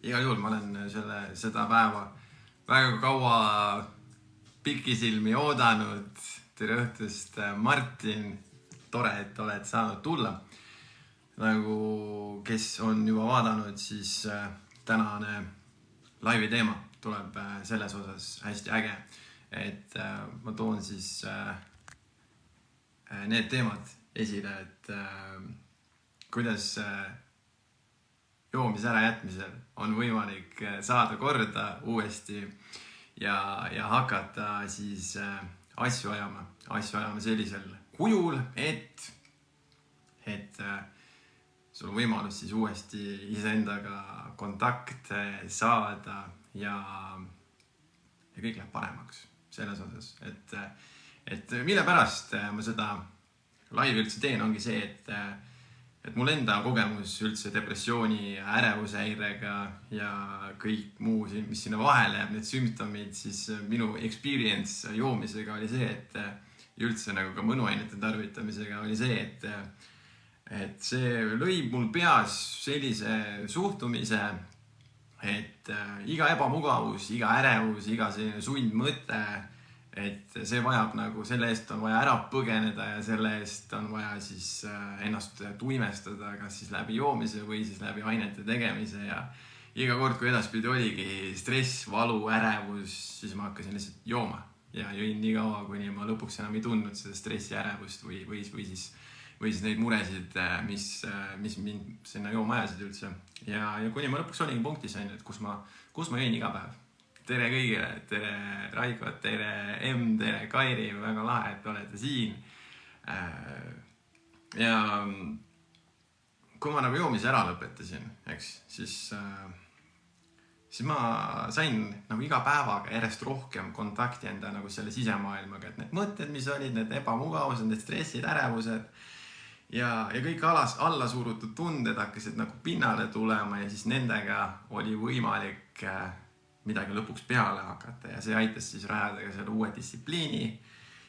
igal juhul ma olen seda päeva väga kaua pikisilmi oodanud. Tere õhtust, Martin. Tore, et oled saanud tulla. Nagu kes on juba vaadanud, siis tänane laivi teema tuleb selles osas hästi äge. Et ma toon siis need teemad esile, et kuidas joomise ära jätmisel on võimalik saada korda uuesti ja hakata siis asju ajama sellisel kujul, et sul on võimalus siis uuesti iseendaga kontakte saada ja kõik läheb paremaks selles osas, et mille pärast ma seda laivi üldse teen, ongi see, et mul enda kogemus üldse depressiooni, ärevusehäirega ja kõik muu, mis sinna vahele jääb, need sümptomid, siis minu experience joomisega oli see, et üldse nagu ka mõnuainete tarvitamisega oli see, et see lõi mul peas sellise suhtumise, et iga ebamugavus, iga ärevus, iga selline sundmõte, et see vajab nagu, selle eest on vaja ära põgeneda ja selle eest on vaja siis ennast tuimestada, kas siis läbi joomise või siis läbi ainete tegemise ja iga kord, kui edaspidi oligi stress, valu, ärevus, siis ma hakkasin lihtsalt jooma ja jõin nii kaua, kuni ma lõpuks enam ei tundnud seda stressi, ärevust või siis neid muresid, mis mind sinna jooma ajasid üldse. Ja kuni ma lõpuks olingi punktis, et kus ma jõin iga päev. Tere kõigile, tere Raiko, tere M, tere Kairi, väga lahe, et olete siin. Ja kui ma nagu joomise ära lõpetasin, siis ma sain nagu iga päevaga järjest rohkem kontakti enda nagu selle sisemaailmaga, et need mõtted, mis olid, need ebamugavused, need stressid, ärevused ja kõik alla surutud tunded hakkasid nagu pinnale tulema ja siis nendega oli võimalik midagi lõpuks peale hakata ja see aitas siis rajada ka selle uue distsipliini.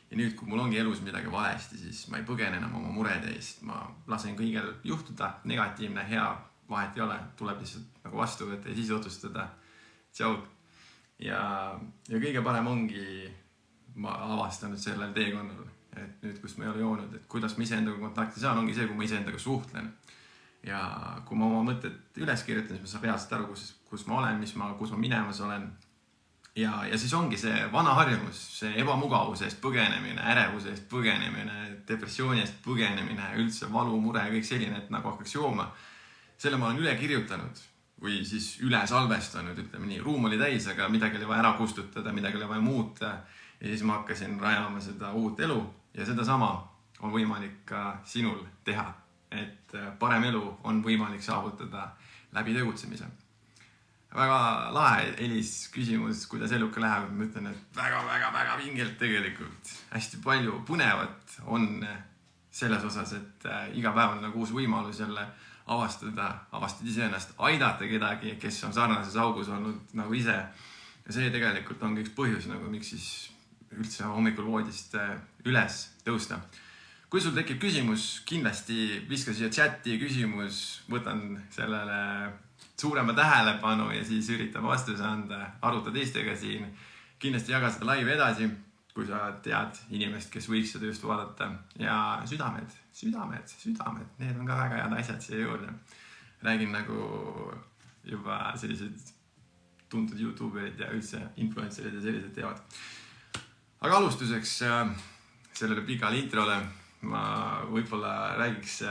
Ja nüüd, kui mul ongi elus midagi valesti, siis ma ei põgene enam oma murede eest. Ma lasen kõigel juhtuda, negatiivne, hea, vahet ei ole, tuleb lihtsalt nagu vastu võtta ja siis otsustada. Tšau. Ja kõige parem ongi ma avastanud sellel teekonnal, et nüüd, kus ma ei ole joonud, et kuidas ma iseendaga kontakti saan, ongi see, kui ma iseendaga suhtlen. Ja kui ma oma mõtted üles kirjutan, siis ma saan reaalselt aru, kus ma olen, kus ma minemas olen. Ja siis ongi see vana harjumus, see ebamugavuse eest põgenemine, ärevuse eest põgenemine, depressiooni eest põgenemine, üldse valu, mure ja kõik selline, et nagu hakkaks jooma. Selle ma olen üle kirjutanud või siis üle salvestanud, ütleme nii. Ruum oli täis, aga midagi oli vaja ära kustutada, midagi oli vaja muuta. Ja siis ma hakkasin rajama seda uut elu ja seda sama on võimalik ka sinul teha. Et parem elu on võimalik saavutada läbi tegutsemise. Väga lahe Elis küsimus, kuidas eluka läheb. Ma ütlen, et väga vingelt tegelikult. Hästi palju põnevat on selles osas, et iga päev on nagu uus võimalus jälle avastad iseennast, aidata kedagi, kes on sarnases augus olnud nagu ise. Ja see tegelikult on üks põhjus, nagu miks siis üldse hommikul voodist üles tõusta. Kui sul tekib küsimus, kindlasti viska siia chati küsimus, võtan sellele suurema tähelepanu ja siis üritan vastuse anda, aruta teistega siin. Kindlasti jaga seda laivi edasi, kui sa tead inimest, kes võiks seda just vaadata. Ja südamed, need on ka väga head asjad siia juurde. Räägin nagu juba sellised tuntud YouTuberid ja üldse influencerid ja sellised teevad. Aga alustuseks sellele pikale introle ma võib-olla räägiks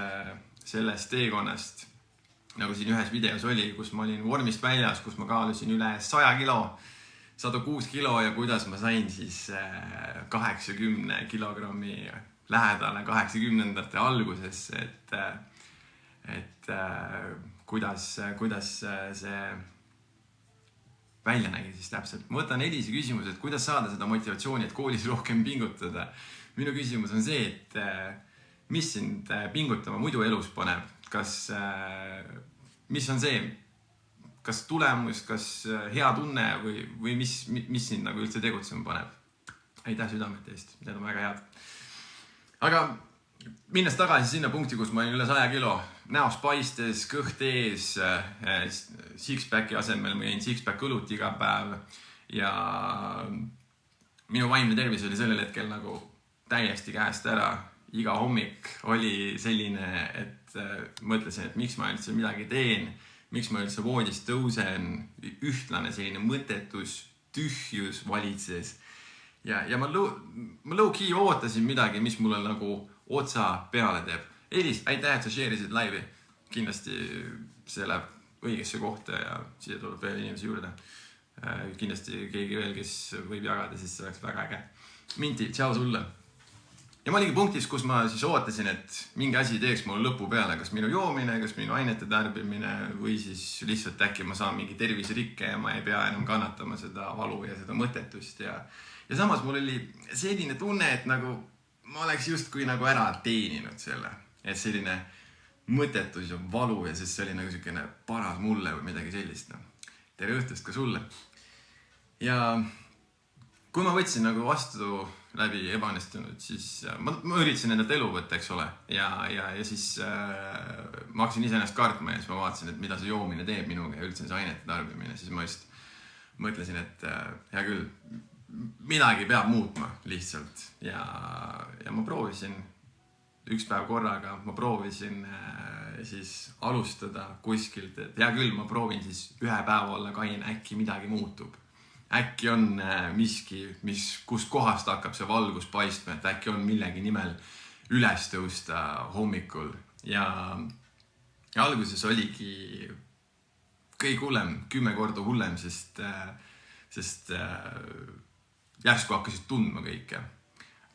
sellest teekonnast, nagu siin ühes videos oli, kus ma olin vormist väljas, kus ma kaalusin üle 100 kilo, 106 kilo ja kuidas ma sain siis 80 kilogrammi lähedale 80ndate alguses, et kuidas see välja nägi siis täpselt. Ma võtan Elise küsimus, et kuidas saada seda motivatsiooni, et koolis rohkem pingutada. Minu küsimus on see, et mis sind pingutama muidu elus paneb? Mis on see? Kas tulemus, kas hea tunne või mis sind nagu üldse tegutsema paneb? Aitäh südamete eest, need on väga head. Aga minnes tagasi sinna punkti, kus ma olin üle 100 kilo, näos paistes, kõht ees, six-packi asemel ma jõin six-pack õlut iga päev ja minu vaimne tervis oli sellel hetkel nagu täiesti käest ära. Iga hommik oli selline, et mõtlesin, et miks ma üldse midagi teen, miks ma üldse voodist tõusen, ühtlane selline mõttetus, tühjus valitses. Ja ma low-key ootasin midagi, mis mulle nagu otsa peale teeb. Elis, aitäh, et sa share'isid laivi. Kindlasti see läheb õigesse kohta ja siia tuleb veel inimesi juurde. Kindlasti keegi veel, kes võib jagada, siis see oleks väga äge. Minti, tšau sulle. Ja ma oligi punktis, kus ma siis ootasin, et mingi asi teeks mulle lõpu peale, kas minu joomine, kas minu ainete tarbimine või siis lihtsalt äkki ma saan mingi terviserikke ja ma ei pea enam kannatama seda valu ja seda mõttetust. Ja samas mul oli selline tunne, et nagu ma oleks justkui nagu ära teeninud selle, et selline mõttetus ja valu ja siis see oli nagu selline paras mulle või midagi sellist. Tere õhtust ka sulle. Ja kui ma võtsin nagu vastu läbi ebaõnnestunud, siis ma üritasin endalt elu võtta, eks ole. Ja siis ma hakkasin iseennast kartma ja siis ma vaatasin, et mida see joomine teeb minuga ja üldse see ainete tarbimine. Siis ma just mõtlesin, et hea küll, midagi peab muutma lihtsalt. Ja ma proovisin üks päev korraga, ma proovisin siis alustada kuskilt, et hea küll, ma proovin siis ühe päeva olla kaine, äkki midagi muutub. Äkki on miski, kust kohast hakkab see valgus paistma, et äkki on millegi nimel üles tõusta hommikul. Ja alguses oligi kõik hullem, 10 korda hullem, sest järsku hakkasid tundma kõike.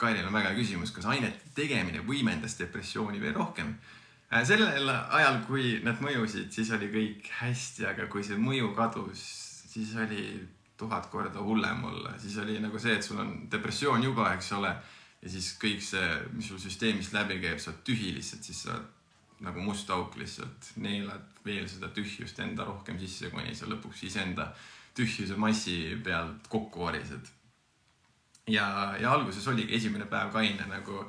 Kairil on väga küsimus, kas ainete tegemine võimendas depressiooni veel rohkem. Sellel ajal, kui nad mõjusid, siis oli kõik hästi, aga kui see mõju kadus, siis oli 1000 korda hullem olla. Siis oli nagu see, et sul on depressioon juba, eks ole, ja siis kõik see, mis sul süsteemist läbi käib, sa oled tühi lihtsalt, siis sa oled nagu must auk lihtsalt, neelad veel seda tühjust enda rohkem sisse, kuni sa lõpuks iseenda tühjuse massi pealt kokku varised. Ja alguses oligi esimene päev kaine nagu,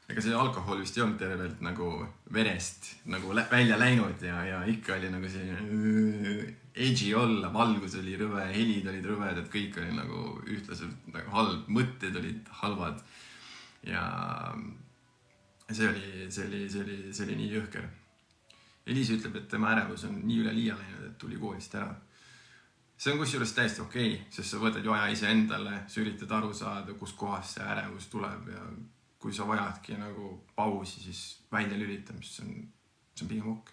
ega see alkohol vist ei olnud tervelt nagu verest nagu välja läinud ja ikka oli nagu see edgy olla, valgus oli rõve, helid olid rõved, et kõik oli nagu ühtlaselt nagu halb, mõtted olid halvad ja see oli nii jõhker. Eliis ütleb, et tema ärevus on nii üle liia läinud, et tuli koolist ära. See on kusjuures täiesti okei, sest sa võtad ju aja ise endale, sa üritad aru saada, kus kohast see ärevus tuleb ja kui sa vajadki nagu pausi, siis välja lülitamist, see on pigem ok.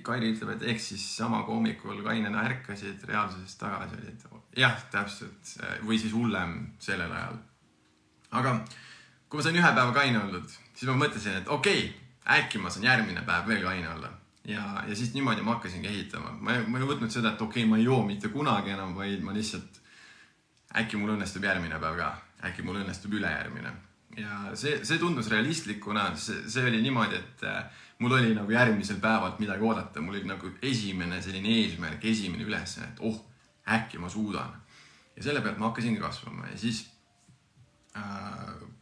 Kairi ütleb, et ehk siis sama hommikul kainena ärkasid, reaalsusest tagasi olid. Jah, täpselt, või siis hullem sellel ajal. Aga kui ma sain ühe päeva kaine olnud, siis ma mõtlesin, et okei, äkki ma saan järgmine päev veel kaine olla. Ja siis niimoodi ma hakkasingi ehitama. Ma ei võtnud seda, et okei, ma ei joo mitte kunagi enam, vaid ma lihtsalt äkki mul õnnestub järgmine päev ka. Äkki mul õnnestub ülejärgmine. Ja see tundus realistlikuna, see oli niimoodi, et mul oli nagu järgmisel päevalt midagi oodata. Mul oli nagu esimene selline eesmärk, esimene ülesanne, et äkki ma suudan. Ja selle pealt ma hakkasingi kasvama. Ja siis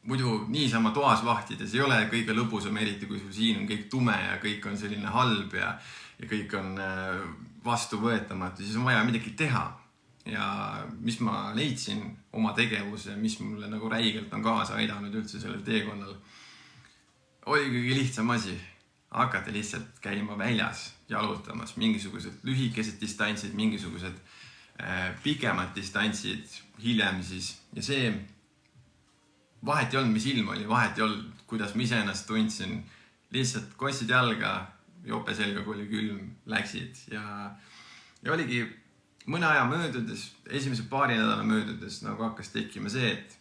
muidu niisama toas vahtides ei ole kõige lõbusam, eriti kui siin on kõik tume ja kõik on selline halb ja kõik on vastuvõetamatu, siis on vaja midagi teha. Ja mis ma leidsin oma tegevuse, mis mulle nagu räigelt on kaasa aidanud üldse sellel teekonnal, oli kõige lihtsam asi. Hakata lihtsalt käima väljas, jalutamas, mingisugused lühikesed distantsid, mingisugused pikemad distantsid hiljem siis. Ja see vahet ei olnud, mis ilm oli, vahet ei olnud, kuidas ma iseennast tundsin. Lihtsalt kossid jalga, jope selga, kui oli külm, läksid ja oligi mõne aja möödudes, esimese paari nädala möödudes nagu hakkas tekkima see, et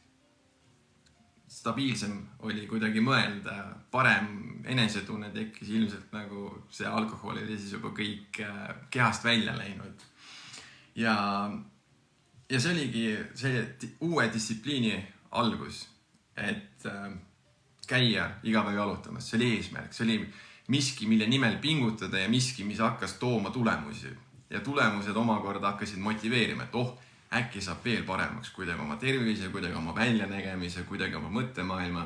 stabiilsem oli kuidagi mõelda, parem enesetunne tekkis ilmselt nagu see alkohol oli siis juba kõik kehast välja läinud. Ja see oligi see uue distsipliini algus, et käia iga päev jalutamas, see oli eesmärk, see oli miski, mille nimel pingutada ja miski, mis hakkas tooma tulemusi. Ja tulemused omakorda hakkasid motiveerima, et äkki saab veel paremaks kuidagi oma tervise, kuidagi oma väljanägemise, kuidagi oma mõttemaailma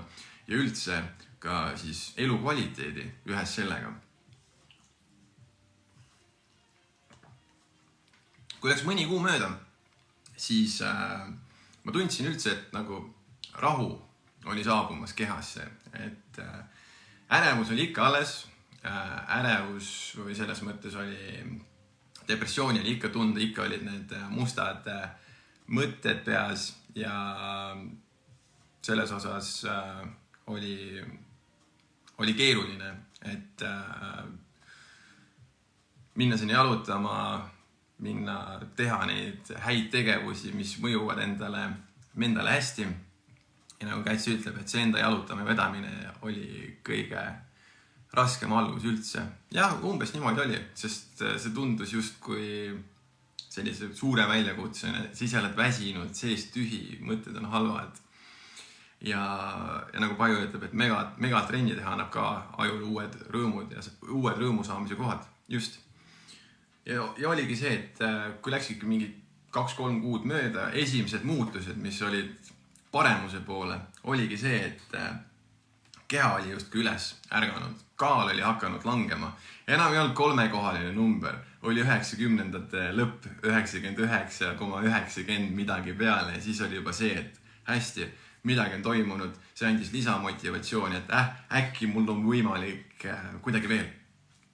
ja üldse ka siis elukvaliteedi ühes sellega. kui läks mõni kuu mööda, siis ma tundsin üldse, et nagu rahu oli saabumas kehasse, et ärevus oli ikka alles, ärevus või selles mõttes oli depressiooni oli ikka tunda, ikka olid need mustad mõtted peas ja selles osas oli keeruline, et minna sinna jalutama, minna teha neid häid tegevusi, mis mõjuvad endale hästi. Ja nagu Kätsi ütleb, et see enda jalutama ja vedamine oli kõige raskem algus üldse. Ja umbes niimoodi oli, sest see tundus justkui sellise suure väljakutsena, siis oled väsinud, sees tühi, mõtted on halvad. Ja nagu Paju ütleb, et megatrenni teha annab ka ajul uued rõõmud ja uued rõõmu saamise kohad. Just. Ja oligi see, et kui läks ikka mingi 2-3 kuud mööda, esimesed muutused, mis olid paremuse poole, oligi see, et keha oli justkui üles ärganud, kaal oli hakanud langema. Enam ei olnud 3-kohaline number, oli 90ndate lõpp, 99,90 midagi peale ja siis oli juba see, et hästi, midagi on toimunud, see andis lisamotivatsiooni, et äkki mul on võimalik kuidagi veel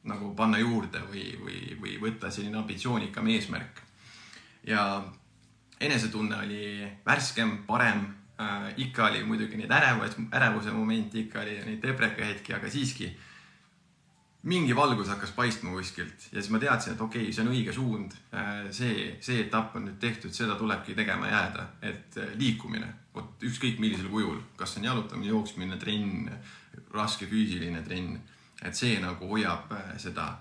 nagu panna juurde või võtta selline ambitsioonikam eesmärk. Ja enesetunne oli värskem, parem, ikka oli muidugi neid ärevuse momenti, ikka oli neid depreka hetki, aga siiski mingi valgus hakkas paistma kuskilt ja siis ma teadsin, et okei, see on õige suund, see etapp on nüüd tehtud, seda tulebki tegema jääda, et liikumine, ükskõik millisel kujul, kas on jalutamine, jooksmine, trenn, raske füüsiline trenn, et see nagu hoiab seda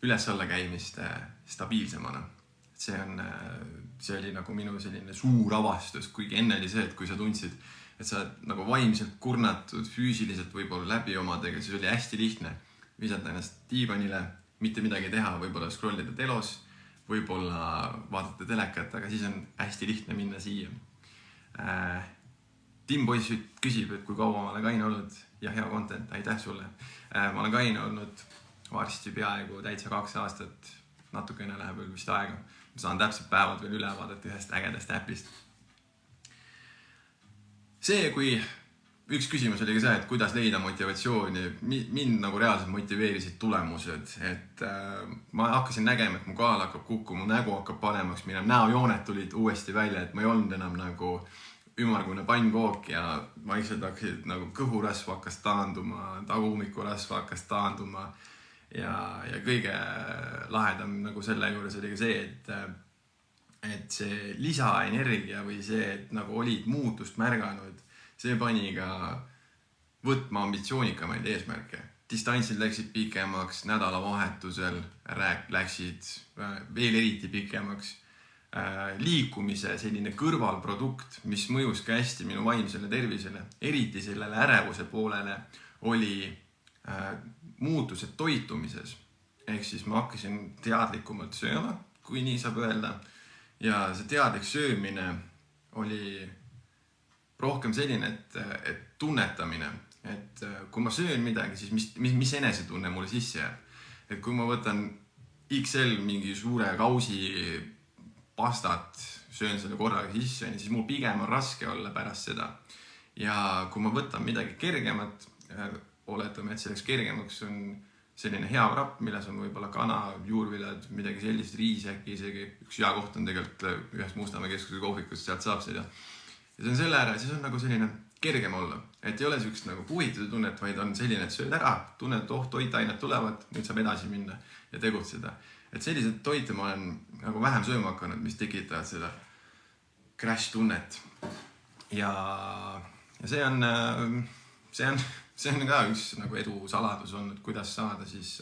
üles-alla käimist stabiilsemana. See oli nagu minu selline suur avastus, kuigi enne oli see, et kui sa tundsid, et sa oled nagu vaimselt kurnatud, füüsiliselt võib-olla läbi omadega, siis oli hästi lihtne visata ennast diivanile, mitte midagi teha, võib-olla scrollida telos, võib-olla vaadata telekat, aga siis on hästi lihtne minna siia. Tim Poiss küsib, et kui kaua ma olen kaine olnud ja hea content, aitäh sulle. Ma olen kaine olnud varsti peaaegu täitsa 2 aastat, natukene läheb veel vist aega. Ma saan täpselt päevad veel üle vaadata ühest ägedast äpist. See, kui üks küsimus oli ka see, et kuidas leida motivatsiooni, mind nagu reaalselt motiveerisid tulemused, et ma hakkasin nägema, et mu kaal hakkab kukkuma, mu nägu hakkab paremaks minema, näojoonet tulid uuesti välja, et ma ei olnud enam nagu ümmargune pannkook ja vaikselt hakkasid nagu kõhurasv hakkas taanduma, tagumikurasv hakkas taanduma ja kõige lahedam nagu selle juures oli ka see, et see lisaenergia või see, et nagu olid muutust märganud, see pani ka võtma ambitsioonikamaid eesmärke. Distantsid läksid pikemaks, nädalavahetusel läksid veel eriti pikemaks. Liikumise selline kõrvalprodukt, mis mõjus ka hästi minu vaimsele tervisele, eriti sellele ärevuse poolele, oli muutused toitumises. Ehk siis ma hakkasin teadlikumalt sööma, kui nii saab öelda. Ja see teadlik söömine oli rohkem selline, et tunnetamine, et kui ma söön midagi, siis mis enesetunne mulle sisse jääb. Et kui ma võtan XL mingi suure kausi pastat, söön selle korraga sisse, siis mul pigem on raske olla pärast seda. Ja kui ma võtan midagi kergemat, oletame, et selleks kergemaks on selline hea vrapp, milles on võib-olla kana, juurviljad, midagi sellist, riis äkki isegi. Üks hea koht on tegelikult ühes Mustamäe keskuse kohvikus, sealt saab seda. Ja see on selle ära, siis on nagu selline kergem olla. Et ei ole sellist nagu puhituse tunnet, vaid on selline, et sööd ära, tunned, et toitained tulevad, nüüd saab edasi minna ja tegutseda. Et sellised toite ma olen nagu vähem sööma hakanud, mis tekitavad seda crash tunnet. Ja see on ka üks nagu edu saladus olnud, kuidas saada siis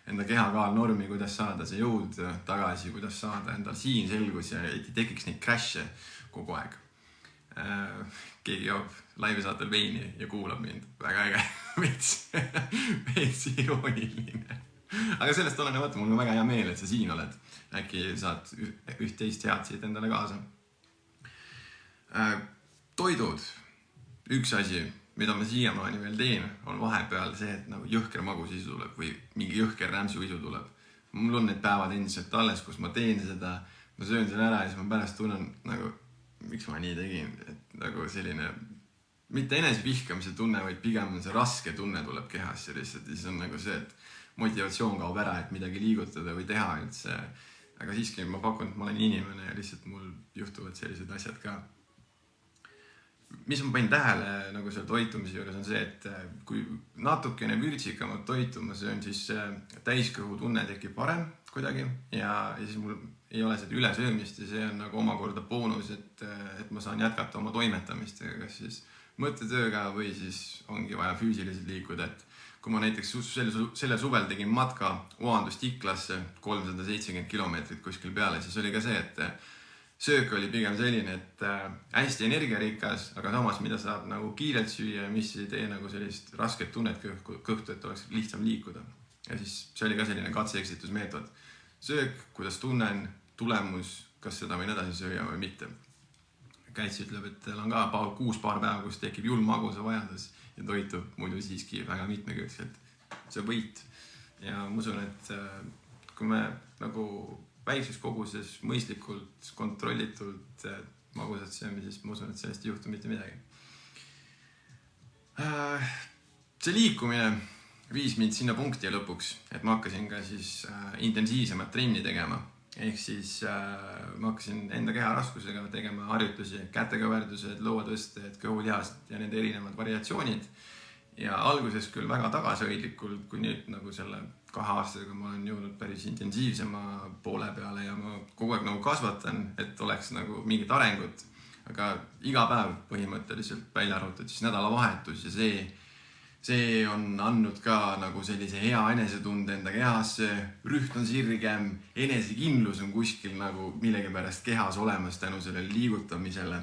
enda kehakaal normi, kuidas saada see jõud tagasi, kuidas saada endal siin selgus ja ei tekiks neid crash'e kogu aeg. Keegi joob laivesaatel veini ja kuulab mind. Väga äge, veits irooniline. Aga sellest olenemata mul on väga hea meel, et sa siin oled. Äkki saad üht-teist head siit endale kaasa. Toidud. Üks asi, mida ma siiamaani veel teen, on vahepeal see, et nagu jõhker magusisu tuleb või mingi jõhker rämpsu isu tuleb. mul on need päevad endiselt alles, kus ma teen seda, ma söön selle ära ja siis ma pärast tunnen nagu, miks ma nii tegin, et nagu selline mitte enesevihkamise tunne, vaid pigem on see raske tunne tuleb kehasse lihtsalt ja siis on nagu see, et motivatsioon kaob ära, et midagi liigutada või teha üldse. Aga siiski ma pakun, et ma olen inimene ja lihtsalt mul juhtuvad sellised asjad ka. Mis ma panin tähele nagu seal toitumise juures on see, et kui natukene vürtsikamat toitu ma söön, siis täiskõhu tunne tekib parem kuidagi ja siis mul ei ole seda ülesöömist ja see on nagu omakorda boonus, et ma saan jätkata oma toimetamistega, kas siis mõttetööga või siis ongi vaja füüsiliselt liikuda, et kui ma näiteks selle suvel tegin matka Oandust Iklasse 370 kilomeetrit kuskil peale, siis oli ka see, et söök oli pigem selline, et hästi energiarikas, aga samas mida saab nagu kiirelt süüa, mis ei tee nagu sellist rasket tunnet kõhtu, et oleks lihtsam liikuda. Ja siis see oli ka selline katse-eksitusmeetod. Söök, kuidas tunnen, tulemus, kas seda võin edasi süüa või mitte. Käits ütleb, et tal on ka 6 paar päeva, kus tekib julm magusa vajadus ja toitub muidu siiski väga mitmekülgselt. See võit. Ja ma usun, et kui me nagu väikses koguses mõistlikult, kontrollitult magusat sööme, siis ma usun, et sellest ei juhtu mitte midagi. See liikumine viis mind sinna punkti lõpuks, et ma hakkasin ka siis intensiivsemat trenni tegema. Ehk siis ma hakkasin enda keha raskusega tegema harjutusi, kätekõverdused, lõuatõsted, kõhulihased ja nende erinevad variatsioonid. Ja alguses küll väga tagasihoidlikult, kui nüüd nagu selle 2 aastaga ma olen jõudnud päris intensiivsema poole peale ja ma kogu aeg nagu kasvatan, et oleks nagu mingit arengut. Aga iga päev põhimõtteliselt välja arvatud siis nädalavahetus ja see on andnud ka nagu sellise hea enesetunde enda kehasse, rüht on sirgem, enesekindlus on kuskil nagu millegipärast kehas olemas tänu sellele liigutamisele.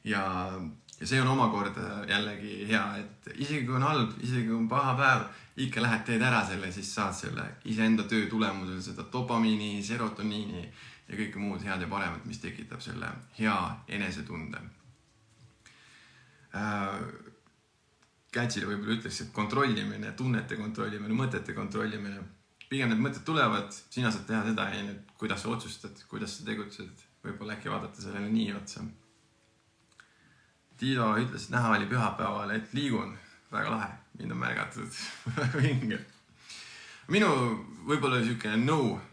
Ja see on omakorda jällegi hea, et isegi kui on halb, isegi kui on paha päev, ikka lähed teed ära selle, siis saad selle iseenda töö tulemusel seda dopamiini, serotoniini ja kõike muud head ja paremat, mis tekitab selle hea enesetunde. Kätsile võib-olla ütleks, et kontrollimine, tunnete kontrollimine, mõtete kontrollimine. Pigem need mõtted tulevad, sina saad teha seda ja nüüd, kuidas sa otsustad, kuidas sa tegutsed, võib-olla äkki vaadata sellele nii otsa. Tiido ütles, et näha oli pühapäeval, et liigun. Väga lahe, mind on märgatud. Väga hinge. Minu võib-olla niisugune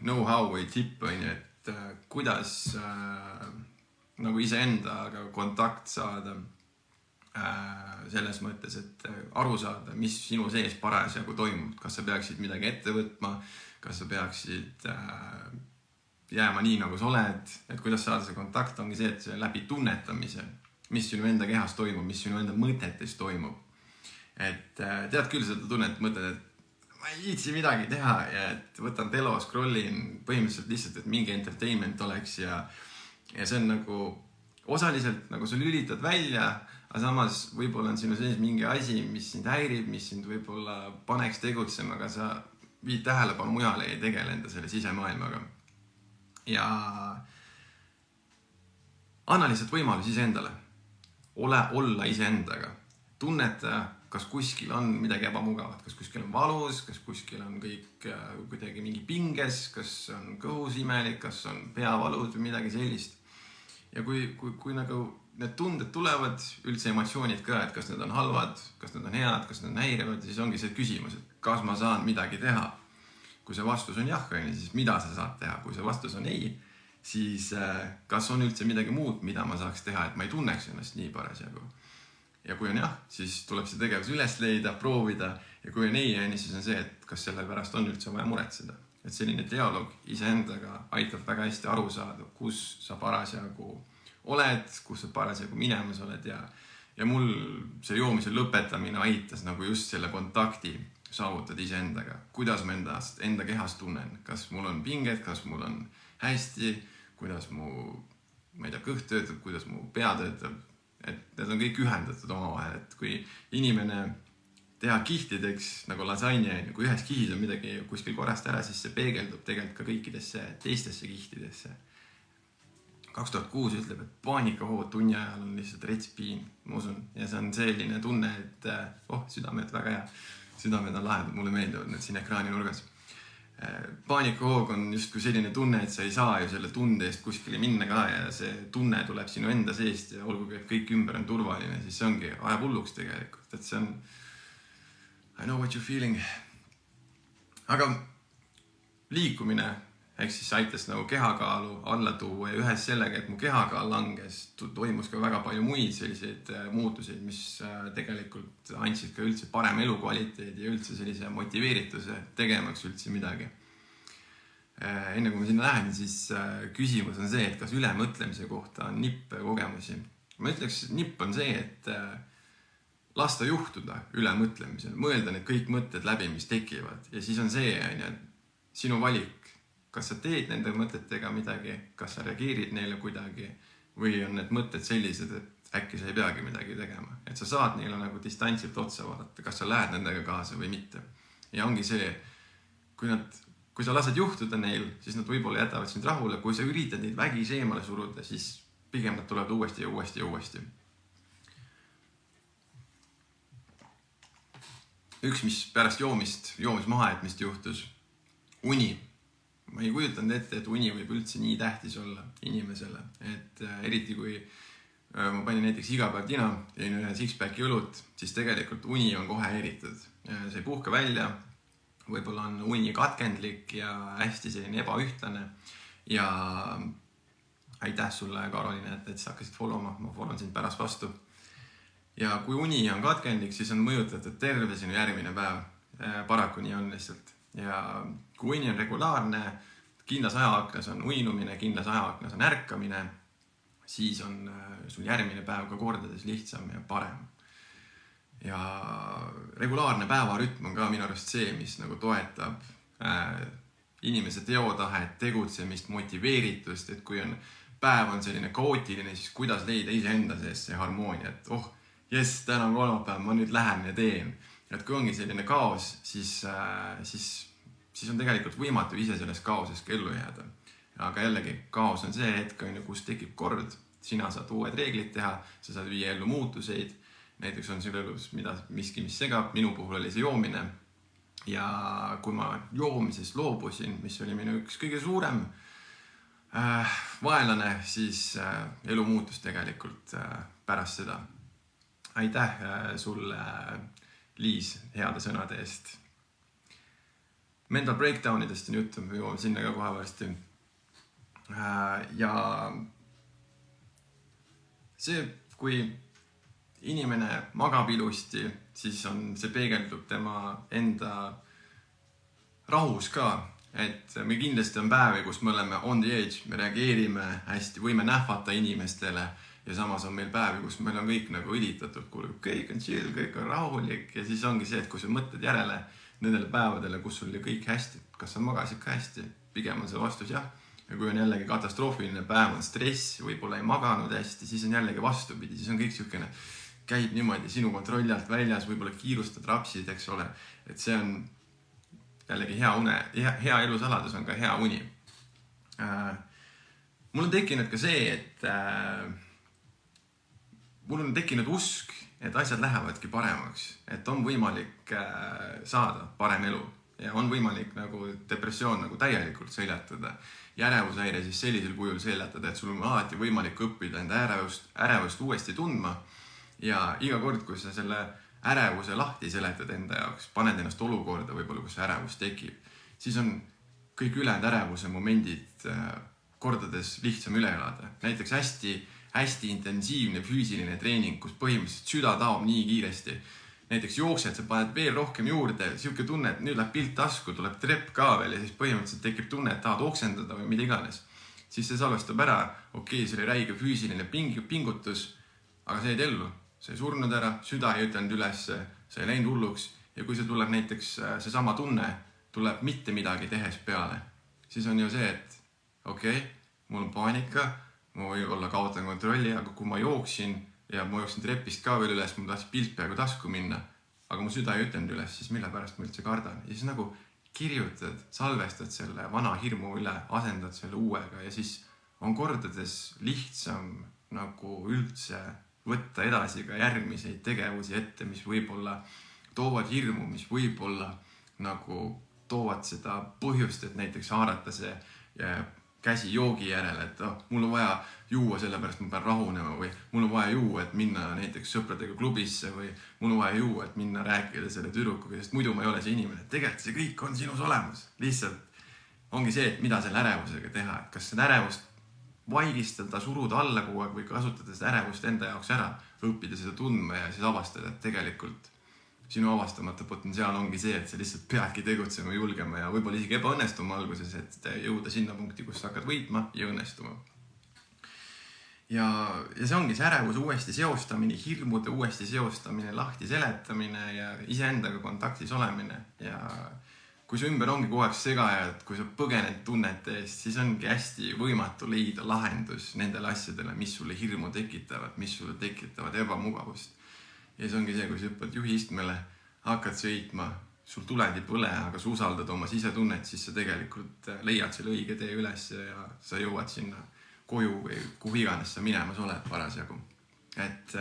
know-how või tipp on, et kuidas nagu iseendaga kontakt saada selles mõttes, et aru saada, mis sinu sees parasjagu toimub. Kas sa peaksid midagi ette võtma, kas sa peaksid jääma nii, nagu sa oled, et kuidas saada see kontakt ongi see, et see läbi tunnetamise, mis sinu enda kehas toimub, mis sinu enda mõtetes toimub. Et tead küll seda tunnet, mõtled, et ma ei viitsi midagi teha ja et võtan telo, scrollin põhimõtteliselt lihtsalt, et mingi entertainment oleks ja see on nagu osaliselt nagu sa lülitad välja, aga samas võib-olla on sinu sees mingi asi, mis sind häirib, mis sind võib-olla paneks tegutsema, aga sa viid tähelepanu mujale ja ei tegele enda selle sisemaailmaga. Ja anna lihtsalt võimalus iseendale. Olla iseendaga. Tunneta, kas kuskil on midagi ebamugavat, kas kuskil on valus, kas kuskil on kõik kuidagi mingi pinges, kas on kõhus imelik, kas on peavalud või midagi sellist. Ja kui nagu need tunded tulevad, üldse emotsioonid ka, et kas need on halvad, kas need on head, kas need on häirivad, siis ongi see küsimus, et kas ma saan midagi teha. Kui see vastus on jah, siis mida sa saad teha? Kui see vastus on ei, siis kas on üldse midagi muud, mida ma saaks teha, et ma ei tunneks ennast nii parasjagu. Ja kui on jah, siis tuleb see tegevus üles leida, proovida ja kui on ei, siis on see, et kas selle pärast on üldse vaja muretseda. Et selline dialoog iseendaga aitab väga hästi aru saada, kus sa parasjagu oled, kus sa parasjagu minemas oled ja mul see joomise lõpetamine aitas nagu just selle kontakti saavutada iseendaga. Kuidas ma enda kehas tunnen, kas mul on pinged, kas mul on hästi, kuidas mu kõht töötab, kuidas mu pea töötab. Et need on kõik ühendatud omavahel, et kui inimene teha kihtideks nagu lasagne, kui ühes kihis on midagi kuskil korrast ära, siis see peegeldub tegelikult ka kõikidesse teistesse kihtidesse. 2006 ütleb, et paanikahood tunni ajal on lihtsalt retspiin, ma usun. Ja see on selline tunne, et südamed väga hea. Südamed on lahedad, mulle meeldivad need siin ekraani nurgas. paanikahoog on justkui selline tunne, et sa ei saa ju selle tunde eest kuskile minna ka ja see tunne tuleb sinu enda seest ja olgugi, et kõik ümber on turvaline, siis see ongi, ajab hulluks tegelikult, et see on I know what you're feeling. Aga liikumine ehk siis aitas nagu kehakaalu alla tuua ja ühes sellega, et mu kehakaal langes, toimus ka väga palju muid selliseid muutuseid, mis tegelikult andsid ka üldse parem elukvaliteedi ja üldse sellise motiveerituse tegemaks üldse midagi. Enne kui ma sinna lähen, siis küsimus on see, et kas ülemõtlemise kohta on nippe kogemusi. Ma ütleks, nipp on see, et lasta juhtuda ülemõtlemisel, mõelda need kõik mõtted läbi, mis tekivad ja siis on see sinu valik. Kas sa teed nende mõtetega midagi, kas sa reageerid neile kuidagi või on need mõtted sellised, et äkki sa ei peagi midagi tegema. Et sa saad neile nagu distantsilt otsa vaadata, kas sa lähed nendega kaasa või mitte. Ja ongi see, kui sa lased juhtuda neil, siis nad võib-olla jätavad sind rahule. Kui sa üritad neid vägisi eemale suruda, siis pigem nad tulevad uuesti ja uuesti ja uuesti. Üks, mis pärast joomismahajätmist juhtus, uni. Ma ei kujutanud ette, et uni võib üldse nii tähtis olla inimesele. Et eriti kui ma panin näiteks iga päev tina, tein ühe six-packi õlut, siis tegelikult uni on kohe eritud. See ei puhka välja, võib-olla on uni katkendlik ja hästi selline ebaühtlane. Ja aitäh sulle, Karolina, et sa hakkasid followma, ma follon sind pärast vastu. Ja kui uni on katkendlik, siis on mõjutatud terve sinu järgmine päev. Paraku nii on lihtsalt. Ja kui uni on regulaarne, kindlas ajaaknas on uinumine, kindlas ajaaknas on ärkamine, siis on sul järgmine päev ka kordades lihtsam ja parem. Ja regulaarne päevarütm on ka minu arust see, mis nagu toetab inimese teotahet, tegutsemist, motiveeritust, et kui päev on selline kaootiline, siis kuidas leida iseenda sees see harmoonia, et jess, täna on kolmapäev, ma nüüd lähen ja teen. Et kui ongi selline kaos, siis on tegelikult võimatu ise selles kaoses ellu jääda. Aga jällegi, kaos on see hetk, kus tekib kord. Sina saad uued reeglid teha, sa saad viia ellu muutuseid. Näiteks on sul elus miski, mis segab. Minu puhul oli see joomine. Ja kui ma joomisest loobusin, mis oli minu üks kõige suurem vaenlane, siis elu muutus tegelikult pärast seda. Aitäh sulle, Liis, heade sõnade eest. Mental breakdownidest on juttu, me jõuame sinna ka kohe varsti. Ja see, kui inimene magab ilusti, siis see peegeldub tema enda rahus ka. Et me kindlasti on päevi, kus me oleme on the edge, me reageerime hästi, võime nähvata inimestele. Ja samas on meil päevi, kus meil on kõik nagu õlitatud, kõik on chill, kõik on rahulik. Ja siis ongi see, et kui sa mõtled järele nendele päevadele, kus sul oli kõik hästi, kas sa magasid ka hästi, pigem on see vastus jah. Ja kui on jällegi katastroofiline päev, on stress, võib-olla ei maganud hästi, siis on jällegi vastupidi, siis on kõik siukene, käib niimoodi sinu kontrolli alt väljas, võib-olla kiirustad rapsid, eks ole. Et see on jällegi hea elusaladus on ka hea uni. Mul on tekkinud ka see, et mul on tekkinud usk, et asjad lähevadki paremaks, et on võimalik saada parem elu ja on võimalik nagu depressioon nagu täielikult seljatada. Ja ärevushäire siis sellisel kujul seljatada, et sul on alati võimalik õppida enda ärevust uuesti tundma ja iga kord, kui sa selle ärevuse lahti seletad enda jaoks, paned ennast olukorda võib-olla, kus ärevus tekib, siis on kõik ülejäänud ärevuse momendid kordades lihtsam üle elada. Näiteks hästi intensiivne füüsiline treening, kus põhimõtteliselt süda taob nii kiiresti. Näiteks jooksed, sa paned veel rohkem juurde, siuke tunne, et nüüd läheb pilt tasku, tuleb trepp ka veel ja siis põhimõtteliselt tekib tunne, et tahad oksendada või mida iganes. Siis see salvestab ära, okei, see oli räige füüsiline pingutus, aga sa jäid ellu. Sa ei surnud ära, süda ei ütelnud üles, sa ei läinud hulluks ja kui see tuleb näiteks seesama tunne, tuleb mitte midagi tehes peale, siis on ju see, et okei, mul on paanika, ma või olla kaotan kontrolli, aga kui ma jooksin ja ma jooksin trepist ka veel üles, mul tahtis pilt peaaegu tasku minna, aga mu süda ei ütelnud üles, siis mille pärast ma üldse kardan. Ja siis nagu kirjutad, salvestad selle vana hirmu üle, asendad selle uuega ja siis on kordades lihtsam nagu üldse võtta edasi ka järgmiseid tegevusi ette, mis võib-olla toovad hirmu, mis võib-olla nagu toovad seda põhjust, et näiteks haarata see käsi joogi järele, et mul on vaja juua, sellepärast ma pean rahunema või mul on vaja juua, et minna näiteks sõpradega klubisse või mul on vaja juua, et minna rääkida selle tüdrukuga, sest muidu ma ei ole see inimene. Tegelikult see kõik on sinus olemas. Lihtsalt ongi see, et mida selle ärevusega teha, et kas seda ärevust vaigistada, suruda alla kogu aeg või kasutada seda ärevust enda jaoks ära, õppida seda tundma ja siis avastada, et tegelikult sinu avastamata potentsiaal ongi see, et sa lihtsalt peadki tegutsema, julgema ja võib-olla isegi ebaõnnestuma alguses, et jõuda sinna punkti, kus sa hakkad võitma ja õnnestuma. Ja see ongi see ärevus uuesti seostamine, hirmude uuesti seostamine, lahti seletamine ja iseendaga kontaktis olemine. Ja kui su ümber ongi kogu aeg segajad, kui sa põgened tunnete eest, siis ongi hästi võimatu leida lahendus nendele asjadele, mis sulle hirmu tekitavad, mis sulle tekitavad ebamugavust. Ja see ongi see, kui sa hüppad juhiistmele, hakkad sõitma, sul tuled ei põle, aga sa usaldad oma sisetunnet, siis sa tegelikult leiad selle õige tee üles ja sa jõuad sinna koju või kuhu iganes sa minemas oled parasjagu. Et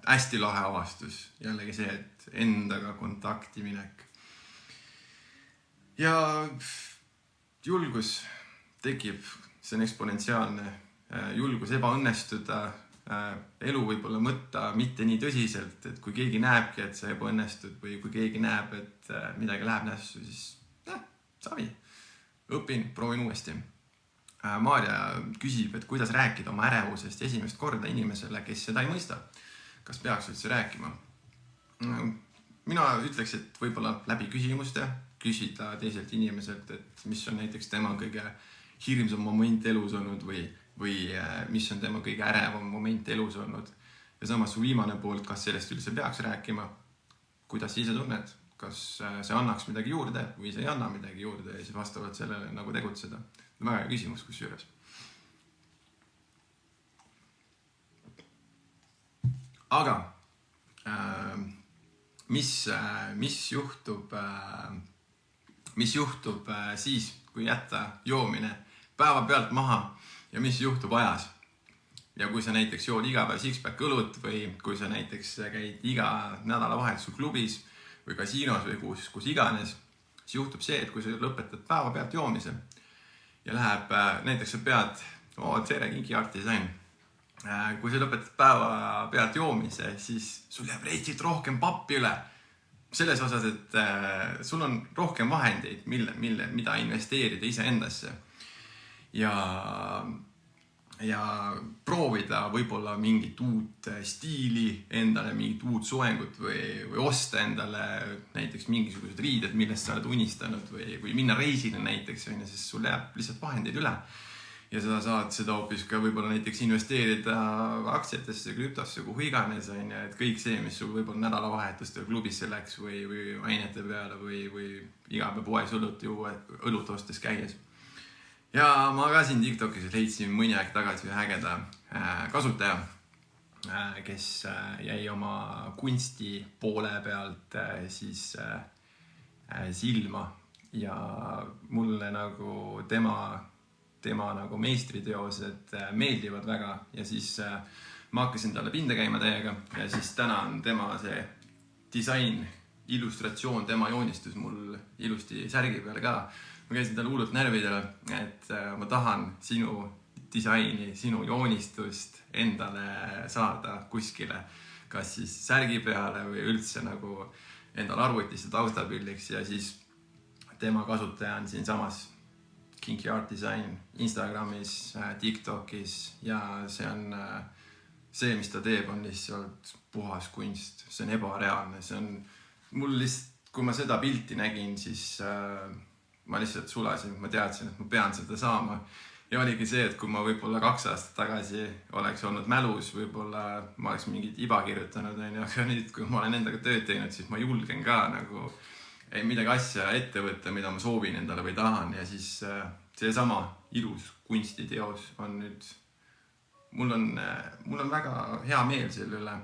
hästi lahe avastus. Jällegi see, et endaga kontakti minek. Ja julgus tekib, see on eksponentsiaalne. Julgus ebaõnnestuda, elu võib-olla mõtta mitte nii tõsiselt, et kui keegi näebki, et sa ebaõnnestud või kui keegi näeb, et midagi läheb nässu, siis savi, õpin, proovin uuesti. Maarja küsib, et kuidas rääkida oma ärevusest esimest korda inimesele, kes seda ei mõista. Kas peaks üldse rääkima? Mina ütleks, et võib-olla läbi küsimuste küsida teiselt inimeselt, et mis on näiteks tema kõige hirmsam moment elus olnud või mis on tema kõige ärevam moment elus olnud. Ja samas su viimane poolt, kas sellest üldse peaks rääkima, kuidas sa ise tunned, kas see annaks midagi juurde või see ei anna midagi juurde ja siis vastavalt sellele nagu tegutseda. Väga hea küsimus kusjuures. Aga mis juhtub siis, kui jätta joomine päeva pealt maha ja mis juhtub ajas? Ja kui sa näiteks jood iga päev six-pack õlut või kui sa näiteks käid iga nädalavahetusel klubis või kasiinos või kus iganes, siis juhtub see, et kui sa lõpetad päeva pealt joomise ja läheb, näiteks sa pead, tere, Kinky Art Design. Kui sa lõpetad päeva pealt joomise, siis sul jääb reitsit rohkem pappi üle. Selles osas, et sul on rohkem vahendeid, mida investeerida ise endasse. Ja proovida võib-olla mingit uut stiili endale, mingit uut soengut või osta endale näiteks mingisugused riided, millest sa oled unistanud või minna reisile näiteks, sest sul jääb lihtsalt vahendeid üle. Ja sa saad seda hoopis ka võib-olla näiteks investeerida aktsiatesse, krüptosse, kuhu iganes, et kõik see, mis sul võib-olla nädalavahetustel klubisse läks või ainete peale või iga päev poes õlut ostes käies. Ja ma ka siin TikTokis leidsin mõni aeg tagasi ühe ägeda kasutaja, kes jäi oma kunsti poole pealt siis silma ja mulle nagu tema nagu meistriteosed meeldivad väga ja siis ma hakkasin talle pinda käima täiega ja siis täna on tema see disain, illustratsioon, tema joonistus mul ilusti särgi peale ka. Ma käisin talle hullult närvidele, et ma tahan sinu disaini, sinu joonistust endale saada kuskile, kas siis särgi peale või üldse nagu endale arvutisse taustapilliks ja siis tema kasutaja on siin samas Kinky Art Design Instagramis, TikTokis ja see on see, mis ta teeb, on lihtsalt puhas kunst, see on ebareaalne, see on mul lihtsalt, kui ma seda pilti nägin, siis ma lihtsalt sulasin, ma teadsin, et ma pean seda saama. Ja oligi see, et kui ma võib-olla 2 aastat tagasi oleks olnud mälus, võib-olla ma oleks mingit iba kirjutanud, aga nüüd, kui ma olen endaga tööd teinud, siis ma julgen ka nagu midagi asja ette võtta, mida ma soovin endale või tahan. Ja siis see sama ilus kunstiteos on nüüd, mul on väga hea meel selle üle.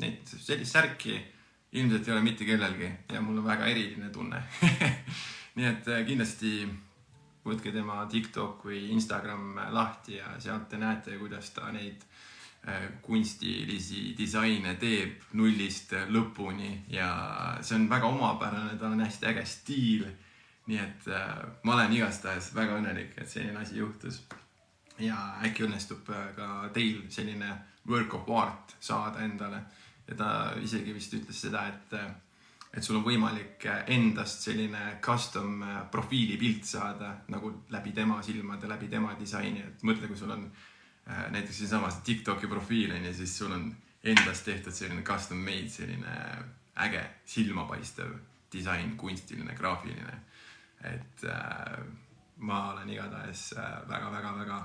Neid sellist särki ilmselt ei ole mitte kellelgi ja mul on väga eriline tunne. Nii et kindlasti võtke tema TikTok või Instagram lahti ja sealt te näete, kuidas ta neid kunstilisi disaine teeb nullist lõpuni ja see on väga omapärane, tal on hästi äge stiil nii et ma olen igastahes väga õnnelik, et selline asi juhtus. Ja äkki õnnestub ka teil selline work of art saada endale. Ja ta isegi vist ütles seda, et sul on võimalik endast selline custom profiilipilt saada nagu läbi tema silmade, läbi tema disaini. Et mõtle, kui sul on näiteks siinsamas TikToki profiil, ja siis sul on endast tehtud selline custom made, selline äge silmapaistev disain, kunstiline, graafiline. Et ma olen igatahes väga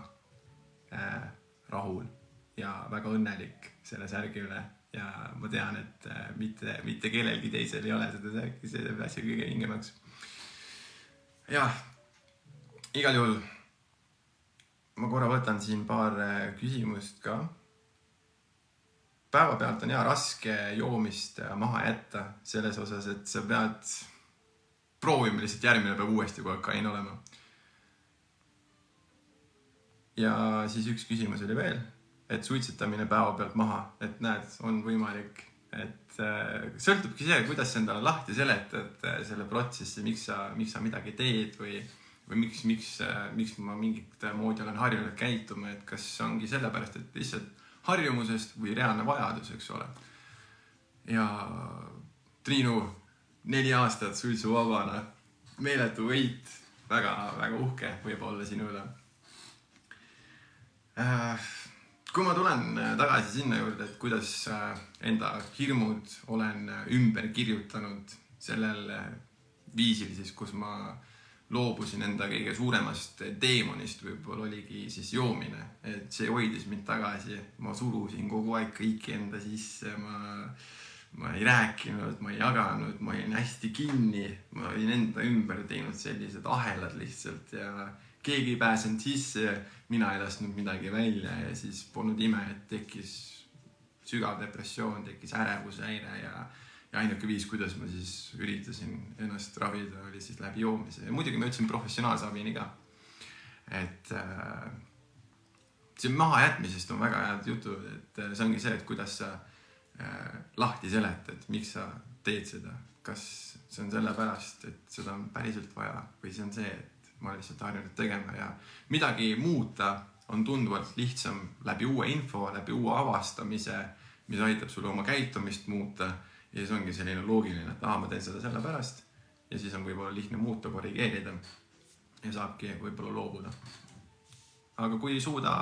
rahul ja väga õnnelik selle särgi üle. Ja ma tean, et mitte kellelgi teisel ei ole seda särgi, see teeb asja kõige hingemaks. Jah, igal juhul ma korra võtan siin paar küsimust ka. Päevapealt on raske joomist maha jätta selles osas, et sa pead proovima lihtsalt järgmine päev uuesti, kui kain olema. Ja siis üks küsimus oli veel, et suitsetamine päeva pealt maha, et näed, on võimalik, et sõltubki see, kuidas sa endale lahti seletad selle protsessi, miks sa midagi teed või miks ma mingit moodi olen harjunud käituma, et kas ongi sellepärast, et lihtsalt harjumusest või reaalne vajadus, eks ole. Ja Triinu 4 aastat suitsuvabana, meeletu võit, väga uhke võib olla sinu üle. Kui ma tulen tagasi sinna juurde, et kuidas enda hirmud olen ümber kirjutanud sellel viisil, siis kus ma loobusin enda kõige suuremast teemonist, võib-olla oligi siis joomine, et see hoidis mind tagasi, ma surusin kogu aeg kõiki enda sisse, ma ei rääkinud, ma ei jaganud, ma olin hästi kinni, ma olin enda ümber teinud sellised ahelad lihtsalt ja keegi ei pääsenud sisse, mina ei lasknud midagi välja ja siis polnud ime, et tekkis sügav depressioon, tekkis ärevushäire ja ainuke viis, kuidas ma siis üritasin ennast ravida, oli siis läbi joomise. Ja muidugi ma ütlesin professionaalse abini ka. Et see maha jätmisest on väga head jutud, et see ongi see, et kuidas sa lahti seletad, miks sa teed seda. Kas see on sellepärast, et seda on päriselt vaja või see on see, et ma olen lihtsalt harjunud tegema ja midagi muuta on tunduvalt lihtsam läbi uue info, läbi uue avastamise, mis aitab sulle oma käitumist muuta. Ja siis ongi selline loogiline, et ma teen seda sellepärast ja siis on võib-olla lihtne muuta, korrigeerida ja saabki võib-olla loobuda. Aga kui ei suuda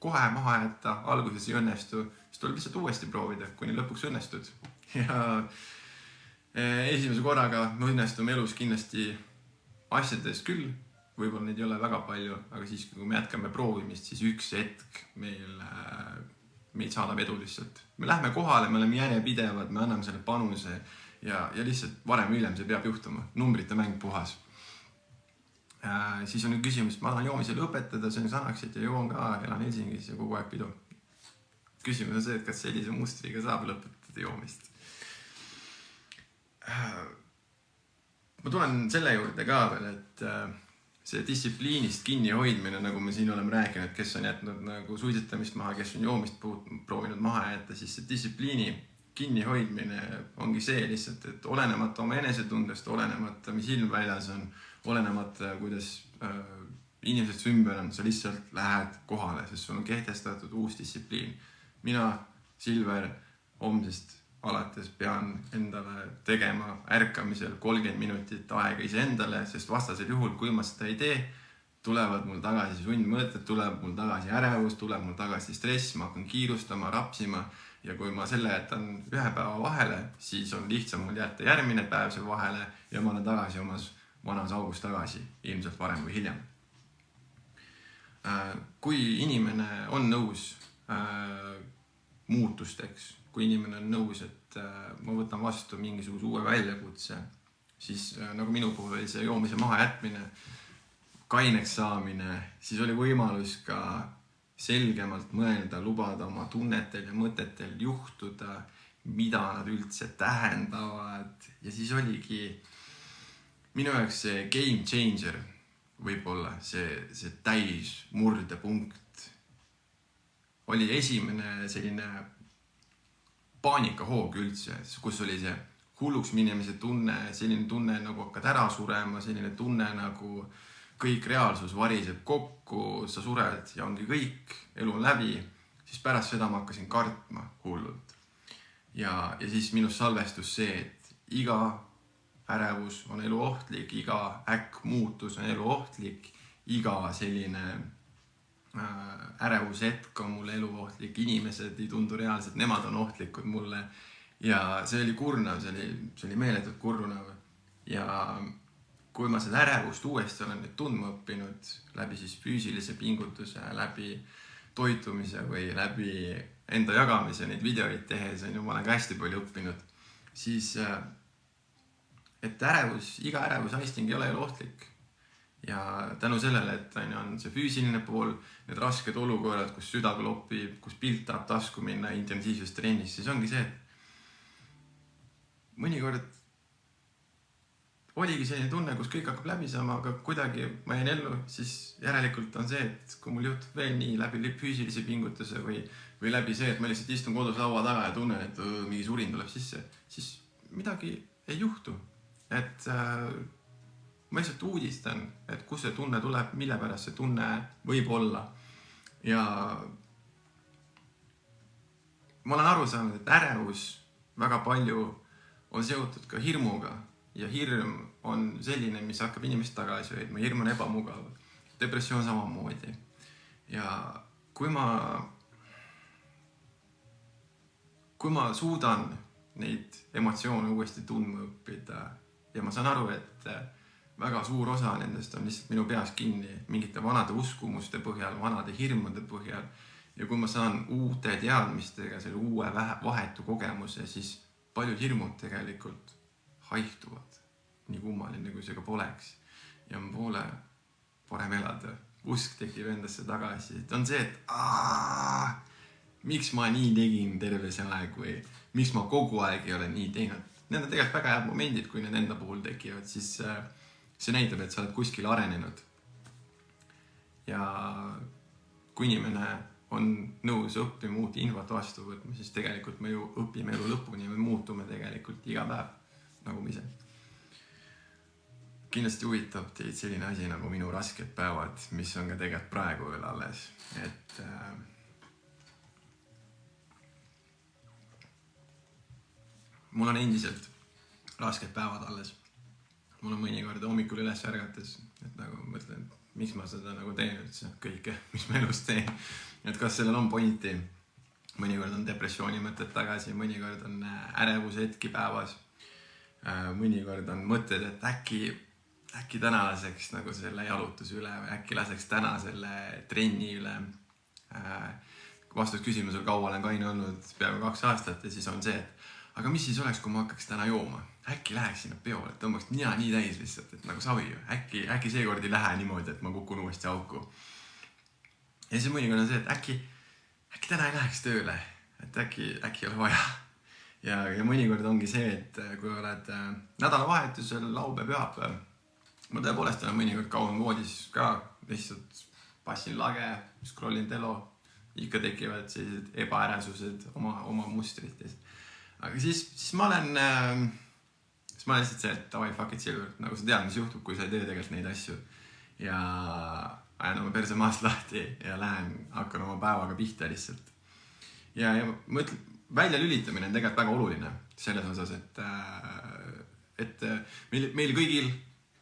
kohe maha jätta, alguses ei õnnestu, siis tuleb lihtsalt uuesti proovida, kuni lõpuks õnnestud. Ja esimese korraga me õnnestume elus kindlasti asjades küll, võib-olla neid ei ole väga palju, aga siis kui me jätkame proovimist, siis üks hetk meid saadab edu lihtsalt. Me lähme kohale, me oleme järjepidevad, me anname selle panuse ja lihtsalt varem või hiljem see peab juhtuma. Numbrite mäng puhas. Siis on nüüd küsimus, ma tahan joomisele õpetada, see on Sanaksit ja joon ka, elan Helsingis ja kogu aeg pidu. Küsimus on see, et kas sellise mustriga saab lõpetada joomist. Ma tulen selle juurde ka veel, et see distsipliinist kinni hoidmine, nagu me siin oleme rääkinud, kes on jätnud nagu suitsetamist maha, kes on joomist proovinud maha jätta, siis see distsipliini kinni hoidmine ongi see lihtsalt, et olenemata oma enesetundest, olenemata mis ilm väljas on, olenemata kuidas inimesed su ümber on, sa lihtsalt lähed kohale, sest sul on kehtestatud uus distsipliin. Mina, Silver, homsest alates pean endale tegema ärkamisel 30 minutit aega iseendale, sest vastasel juhul, kui ma seda ei tee, tulevad mul tagasi sundmõtted, tuleb mul tagasi ärevus, tuleb mul tagasi stress, ma hakkan kiirustama, rapsima ja kui ma selle jätan ühe päeva vahele, siis on lihtsam mul jätta järgmine päev see vahele ja ma olen tagasi omas vanas augus tagasi, ilmselt varem või hiljem. Kui inimene on nõus muutusteks, kui inimene on nõus, et ma võtan vastu mingisuguse uue väljakutse, siis nagu minu puhul oli see joomise maha jätmine, kaineks saamine, siis oli võimalus ka selgemalt mõelda, lubada oma tunnetel ja mõtetel juhtuda, mida nad üldse tähendavad ja siis oligi minu jaoks see game changer võib-olla, see täis murdepunkt oli esimene selline paanikahoog üldse, kus oli see hulluks minemise tunne, selline tunne nagu hakkad ära surema, selline tunne nagu kõik reaalsus variseb kokku, sa sured ja ongi kõik, elu on läbi, siis pärast seda ma hakkasin kartma hullult. Ja siis minus salvestus see, et iga ärevus on elu ohtlik, iga muutus on elu ohtlik, iga selline ärevushetk on mulle elu ohtlik, inimesed ei tundu reaalselt, nemad on ohtlikud mulle. Ja see oli kurnav, see oli meeletult kurnav. Ja kui ma seda ärevust uuesti olen nüüd tundma õppinud läbi siis füüsilise pingutuse, läbi toitumise või läbi enda jagamise, neid videoid tehes, ma olen ka hästi palju õppinud, siis et iga ärevushaisting ei ole elu ohtlik. Ja tänu sellele, et on see füüsiline pool, need rasked olukorrad, kus süda klopib, kus pilt tahab tasku minna intensiivses trennis, siis ongi see, et mõnikord oligi selline tunne, kus kõik hakkab läbi saama, aga kuidagi ma jäin ellu, siis järelikult on see, et kui mul juhtub veel nii läbi füüsilise pingutuse või läbi see, et ma lihtsalt istun kodus laua taga ja tunnen, et mingi surin tuleb sisse, siis midagi ei juhtu. Et ma lihtsalt uudistan, et kus see tunne tuleb, mille pärast see tunne võib olla. Ja ma olen aru saanud, et ärevus väga palju on seotud ka hirmuga. Ja hirm on selline, mis hakkab inimest tagasi hoidma. Hirm on ebamugav. Depressioon samamoodi. Ja kui ma suudan neid emotsioone uuesti tundma õppida ja ma saan aru, et väga suur osa nendest on lihtsalt minu peas kinni mingite vanade uskumuste põhjal, vanade hirmude põhjal. Ja kui ma saan uute teadmistega selle uue vahetu kogemuse, siis paljud hirmud tegelikult haihtuvad. Nii kummaline, kui see ka poleks. Ja on poole parem elada. Usk tekib endasse tagasi. Et on see, et miks ma nii tegin terve see aeg või miks ma kogu aeg ei ole nii teinud. Need on tegelikult väga head momendid, kui need enda puhul tekivad, siis see näitab, et sa oled kuskil arenenud. Ja kui inimene on nõus õppima uut infot vastu võtma, siis tegelikult me ju õpime elu lõpuni ja me muutume tegelikult iga päev, nagu me ise. Kindlasti huvitab teid selline asi nagu minu rasked päevad, mis on ka tegelikult praegu veel alles. Et mul on endiselt rasked päevad alles. Mul on mõnikord hommikul üles ärgates, et nagu mõtlen, miks ma seda nagu teen üldse kõike, mis ma elus teen. Et kas sellel on pointi. Mõnikord on depressiooni mõtted tagasi, mõnikord on ärevuse hetki päevas. Mõnikord on mõtted, et äkki täna laseks nagu selle jalutuse üle või äkki laseks täna selle trenni üle. Vastus küsimusel kaua olen kaine olnud peaaegu 2 aastat ja siis on see, et aga mis siis oleks, kui ma hakkaks täna jooma? Äkki läheks sinna peole, et tõmbaks nii täis lihtsalt, et nagu savi ju. Äkki seekord ei lähe niimoodi, et ma kukun uuesti auku. Ja siis mõnikord on see, et äkki täna ei läheks tööle, et äkki ei ole vaja. Ja mõnikord ongi see, et kui oled nädalavahetusel, laupäev, pühapäev, ma tõepoolest olen mõnikord kauem voodis ka, lihtsalt passin lage, scrollin telo, ikka tekivad sellised ebaäresused oma mustrites. Aga siis ma olen lihtsalt see, et davai, fuck it, silver, nagu sa tead, mis juhtub, kui sa ei tee tegelikult neid asju. Ja ajan oma perse maast lahti ja hakkan oma päevaga pihta lihtsalt. Ja mõtlen, välja lülitamine on tegelikult väga oluline selles osas, et meil kõigil,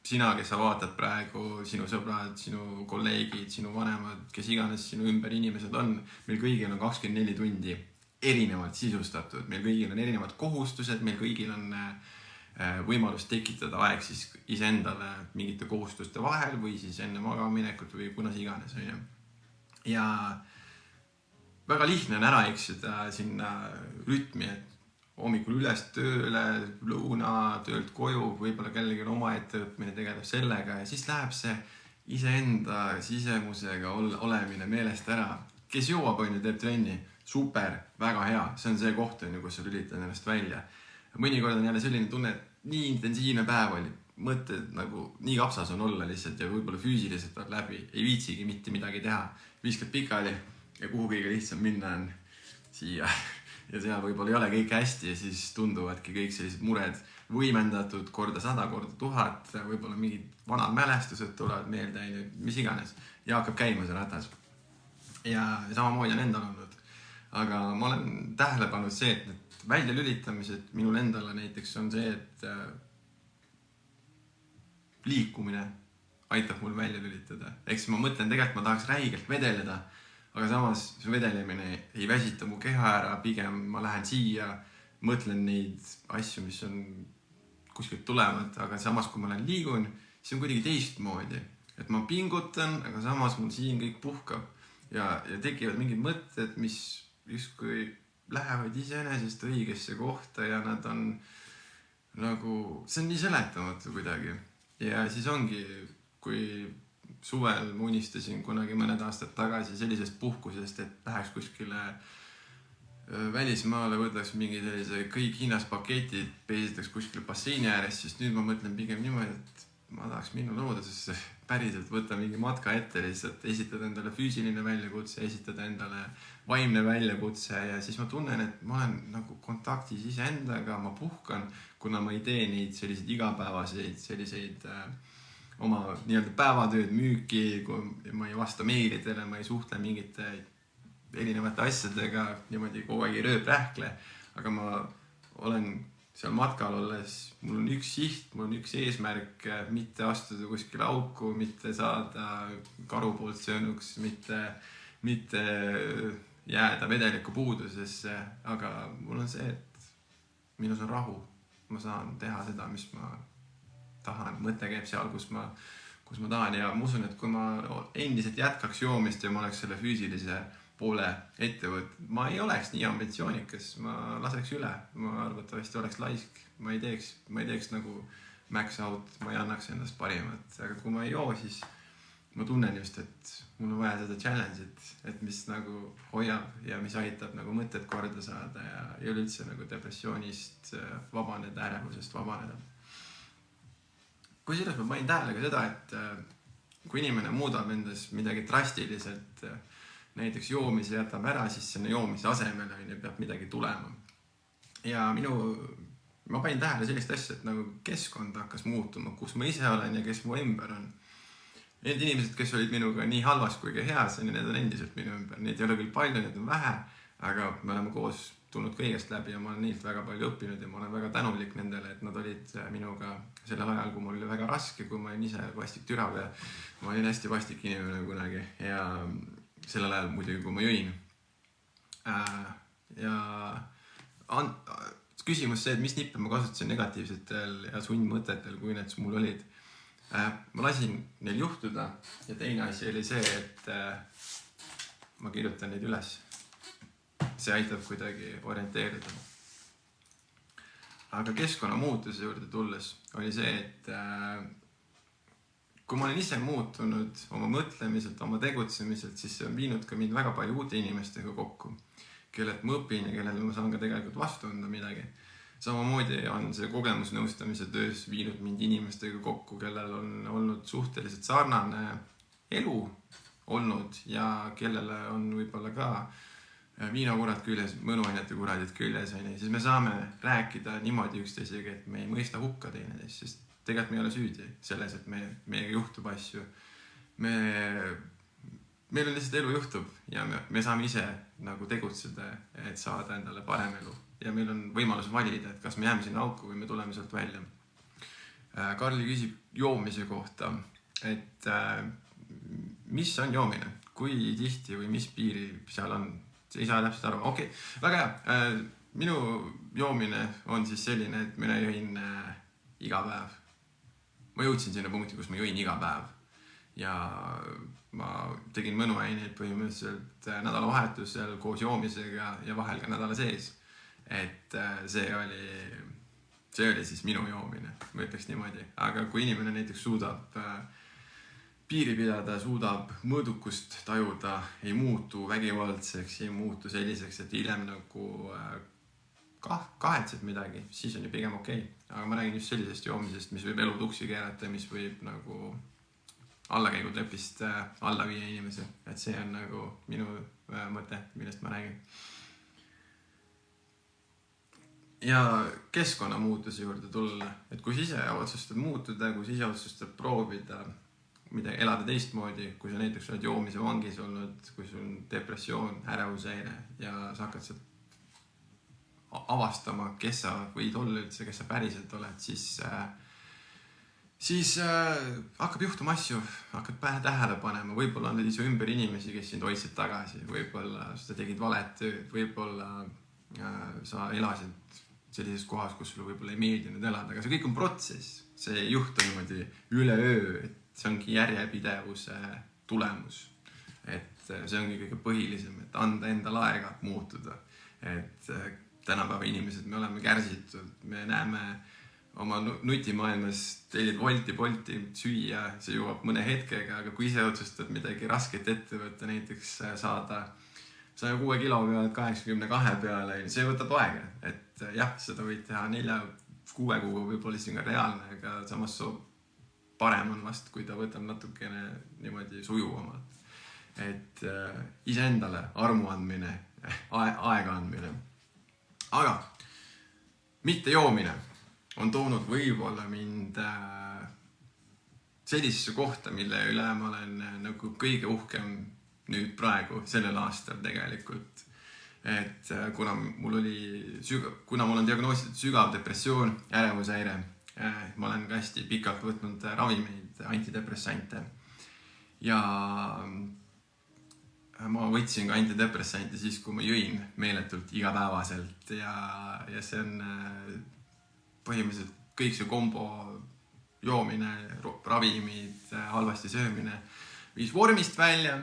sina, kes sa vaatad praegu, sinu sõbrad, sinu kolleegid, sinu vanemad, kes iganes sinu ümber inimesed on, meil kõigil on 24 tundi erinevalt sisustatud. Meil kõigil on erinevad kohustused, meil kõigil on võimalus tekitada aeg siis iseendale mingite kohustuste vahel või siis enne magamaminekut või kunas iganes. Ja väga lihtne on ära eksida sinna rütmi, et hommikul üles tööle, lõuna, töölt koju, võib-olla kellegi on oma etteõppimine tegeleb sellega ja siis läheb see iseenda sisemusega olemine meelest ära. Kes jõuab on ju teeb trenni, super, väga hea, see on see koht, kus sa lülitad ennast välja. Mõnikord on jälle selline tunne, et nii intensiivne päev oli, mõtted nagu nii kapsas on olla lihtsalt ja võib-olla füüsiliselt on läbi, ei viitsigi mitte midagi teha, viskad pikali ja kuhu kõige lihtsam minna on siia ja seal võib-olla ei ole kõik hästi ja siis tunduvadki kõik sellised mured võimendatud korda 100, korda 1000, võib-olla mingid vanad mälestused tulevad meelde, mis iganes ja hakkab käima see ratas. Ja samamoodi on endal olnud. Aga ma olen tähele pannud see, et need väljalülitamised minul endale näiteks on see, et liikumine aitab mul välja lülitada. Eks ma mõtlen, tegelikult ma tahaks räigelt vedeleda, aga samas see vedelemine ei väsita mu keha ära, pigem ma lähen siia, mõtlen neid asju, mis on kuskilt tulevad, aga samas kui ma liigun, siis on kuidagi teistmoodi. Et ma pingutan, aga samas mul siin kõik puhkab ja tekivad mingid mõtted, mis justkui lähevad iseenesest õigesse kohta ja nad on nagu, see on nii seletamatu kuidagi. Ja siis ongi, kui suvel ma unistasin kunagi mõned aastad tagasi sellisest puhkusest, et läheks kuskile välismaale, võtaks mingi sellise kõik Hiinas paketid, peesitaks kuskile basseini ääres, siis nüüd ma mõtlen pigem niimoodi, et ma tahaks minna loodusesse, päriselt võtta mingi matka ette, lihtsalt esitada endale füüsiline väljakutse, esitada endale vaimne väljakutse ja siis ma tunnen, et ma olen nagu kontaktis iseendaga, ma puhkan, kuna ma ei tee neid selliseid igapäevaseid, selliseid oma nii-öelda päevatööd, müüki, kui ma ei vasta meilidele, ma ei suhtle mingite erinevate asjadega, niimoodi kogu aeg ei rööprähkle, aga ma olen seal matkal olles, mul on üks siht, mul on üks eesmärk, mitte astuda kuskile auku, mitte saada karu poolt söönuks, mitte jääda vedeliku puudusesse, aga mul on see, et minus on rahu. Ma saan teha seda, mis ma tahan, mõte käib seal, kus ma tahan ja ma usun, et kui ma endiselt jätkaks joomist ja ma oleks selle füüsilise poole ettevõtted, ma ei oleks nii ambitsioonikas, ma laseks üle, ma arvatavasti oleks laisk, ma ei teeks nagu max out, ma ei annaks endast parimat, aga kui ma ei joo, siis ma tunnen just, et mul on vaja seda challenge'it, et mis nagu hoiab ja mis aitab nagu mõtted korda saada ja üleüldse nagu depressioonist vabaneda, ärevusest vabaneda. Kusjuures ma panin tähele ka seda, et kui inimene muudab endas midagi drastiliselt, näiteks joomise jätab ära, siis selle joomise asemel peab midagi tulema. Ja ma panin tähele sellist asja, et nagu keskkond hakkas muutuma, kus ma ise olen ja kes mu ümber on. Need inimesed, kes olid minuga nii halvas kui ka heas, need on endiselt minu ümber. Neid ei ole küll palju, need on vähe, aga me oleme koos tulnud kõigest läbi ja ma olen neilt väga palju õppinud ja ma olen väga tänulik nendele, et nad olid minuga sellel ajal, kui mul oli väga raske, kui ma olin ise vastik türab ja ma olin hästi vastik inimene kunagi ja sellel ajal muidugi, kui ma jõin. Ja küsimus see, et mis nippe ma kasutasin negatiivsetel ja sundmõtetel, kui need mul olid. Ma lasin neil juhtuda ja teine asi oli see, et ma kirjutan neid üles. See aitab kuidagi orienteerida. Aga keskkonna muutuse juurde tulles oli see, et kui ma olen ise muutunud oma mõtlemiselt, oma tegutsemiselt, siis see on viinud ka mind väga palju uute inimestega kokku, kellelt ma õpin ja kellele ma saan ka tegelikult vastu anda midagi. Samamoodi on see kogemusnõustamise töös viinud mind inimestega kokku, kellel on olnud suhteliselt sarnane elu olnud ja kellele on võib-olla ka viinakurad küljes, mõnuainete kuradid küljes, siis me saame rääkida niimoodi üksteisega, et me ei mõista hukka teineteist, sest tegelikult me ei ole süüdi selles, et meiega juhtub asju. Meil on lihtsalt elu juhtub ja me saame ise nagu tegutseda, et saada endale parem elu. Ja meil on võimalus valida, et kas me jääme sinna auku või me tuleme sealt välja. Karli küsib joomise kohta, et mis on joomine? Kui tihti või mis piiri seal on? Ei saa täpselt aru. Okei, väga hea. Minu joomine on siis selline, et mina jõin iga päev. Ma jõudsin sinna punkti, kus ma jõin iga päev. Ja ma tegin mõnuaineid põhimõtteliselt nädalavahetusel koos joomisega ja vahel ka nädala sees. Et see oli siis minu joomine, ma ütleks niimoodi. Aga kui inimene näiteks suudab piiri pidada, suudab mõõdukust tajuda, ei muutu vägivaldseks, ei muutu selliseks, et hiljem nagu kahetseb midagi, siis on ju pigem okei. Aga ma räägin just sellisest joomisest, mis võib elu tuksi keerata, mis võib nagu allakäigutrepist alla viia inimese. Et see on nagu minu mõte, millest ma räägin. ja keskkonnamuutuse juurde tulla, et kui ise otsustad muutuda, kui ise otsustad proovida midagi, elada teistmoodi, kui sa näiteks oled joomise vangis olnud, kui sul on depressioon, ärevushäire ja sa hakkad sealt avastama, kes sa võid olla üldse, kes sa päriselt oled, siis hakkab juhtuma asju, hakkad pähe tähele panema, võib-olla on su ümber inimesi, kes sind hoidsid tagasi, võib-olla sa tegid valet tööd, võib-olla sa elasid sellises kohas, kus sulle võib-olla ei meeldinud elada, aga see kõik on protsess, see ei juhtu niimoodi üleöö, et see ongi järjepidevuse tulemus, et see ongi kõige põhilisem, et anda endale aega muutuda, et tänapäeva inimesed, me oleme kärsitud, me näeme oma nutimaailmas tellid Bolti süüa, see jõuab mõne hetkega, aga kui ise otsustad midagi rasket ette võtta, näiteks saada 106 kilo pealt 82 peale, see võtab aega, et jah, seda võid teha 4-6 kuuga, võib-olla siin ka reaalne, aga samas parem on vast, kui ta võtab natukene niimoodi sujuvamalt. Et iseendale armu andmine, aega andmine. Aga mitte joomine on toonud võib-olla mind sellisesse kohta, mille üle ma olen nagu kõige uhkem nüüd praegu, sellel aastal tegelikult. Et kuna mul on diagnoositud sügav depressioon, ärevushäire, ma olen ka hästi pikalt võtnud ravimeid, antidepressante. Ja ma võtsin ka antidepressante siis, kui ma jõin meeletult igapäevaselt ja see on põhimõtteliselt kõik see kombo joomine, ravimid, halvasti söömine viis vormist välja.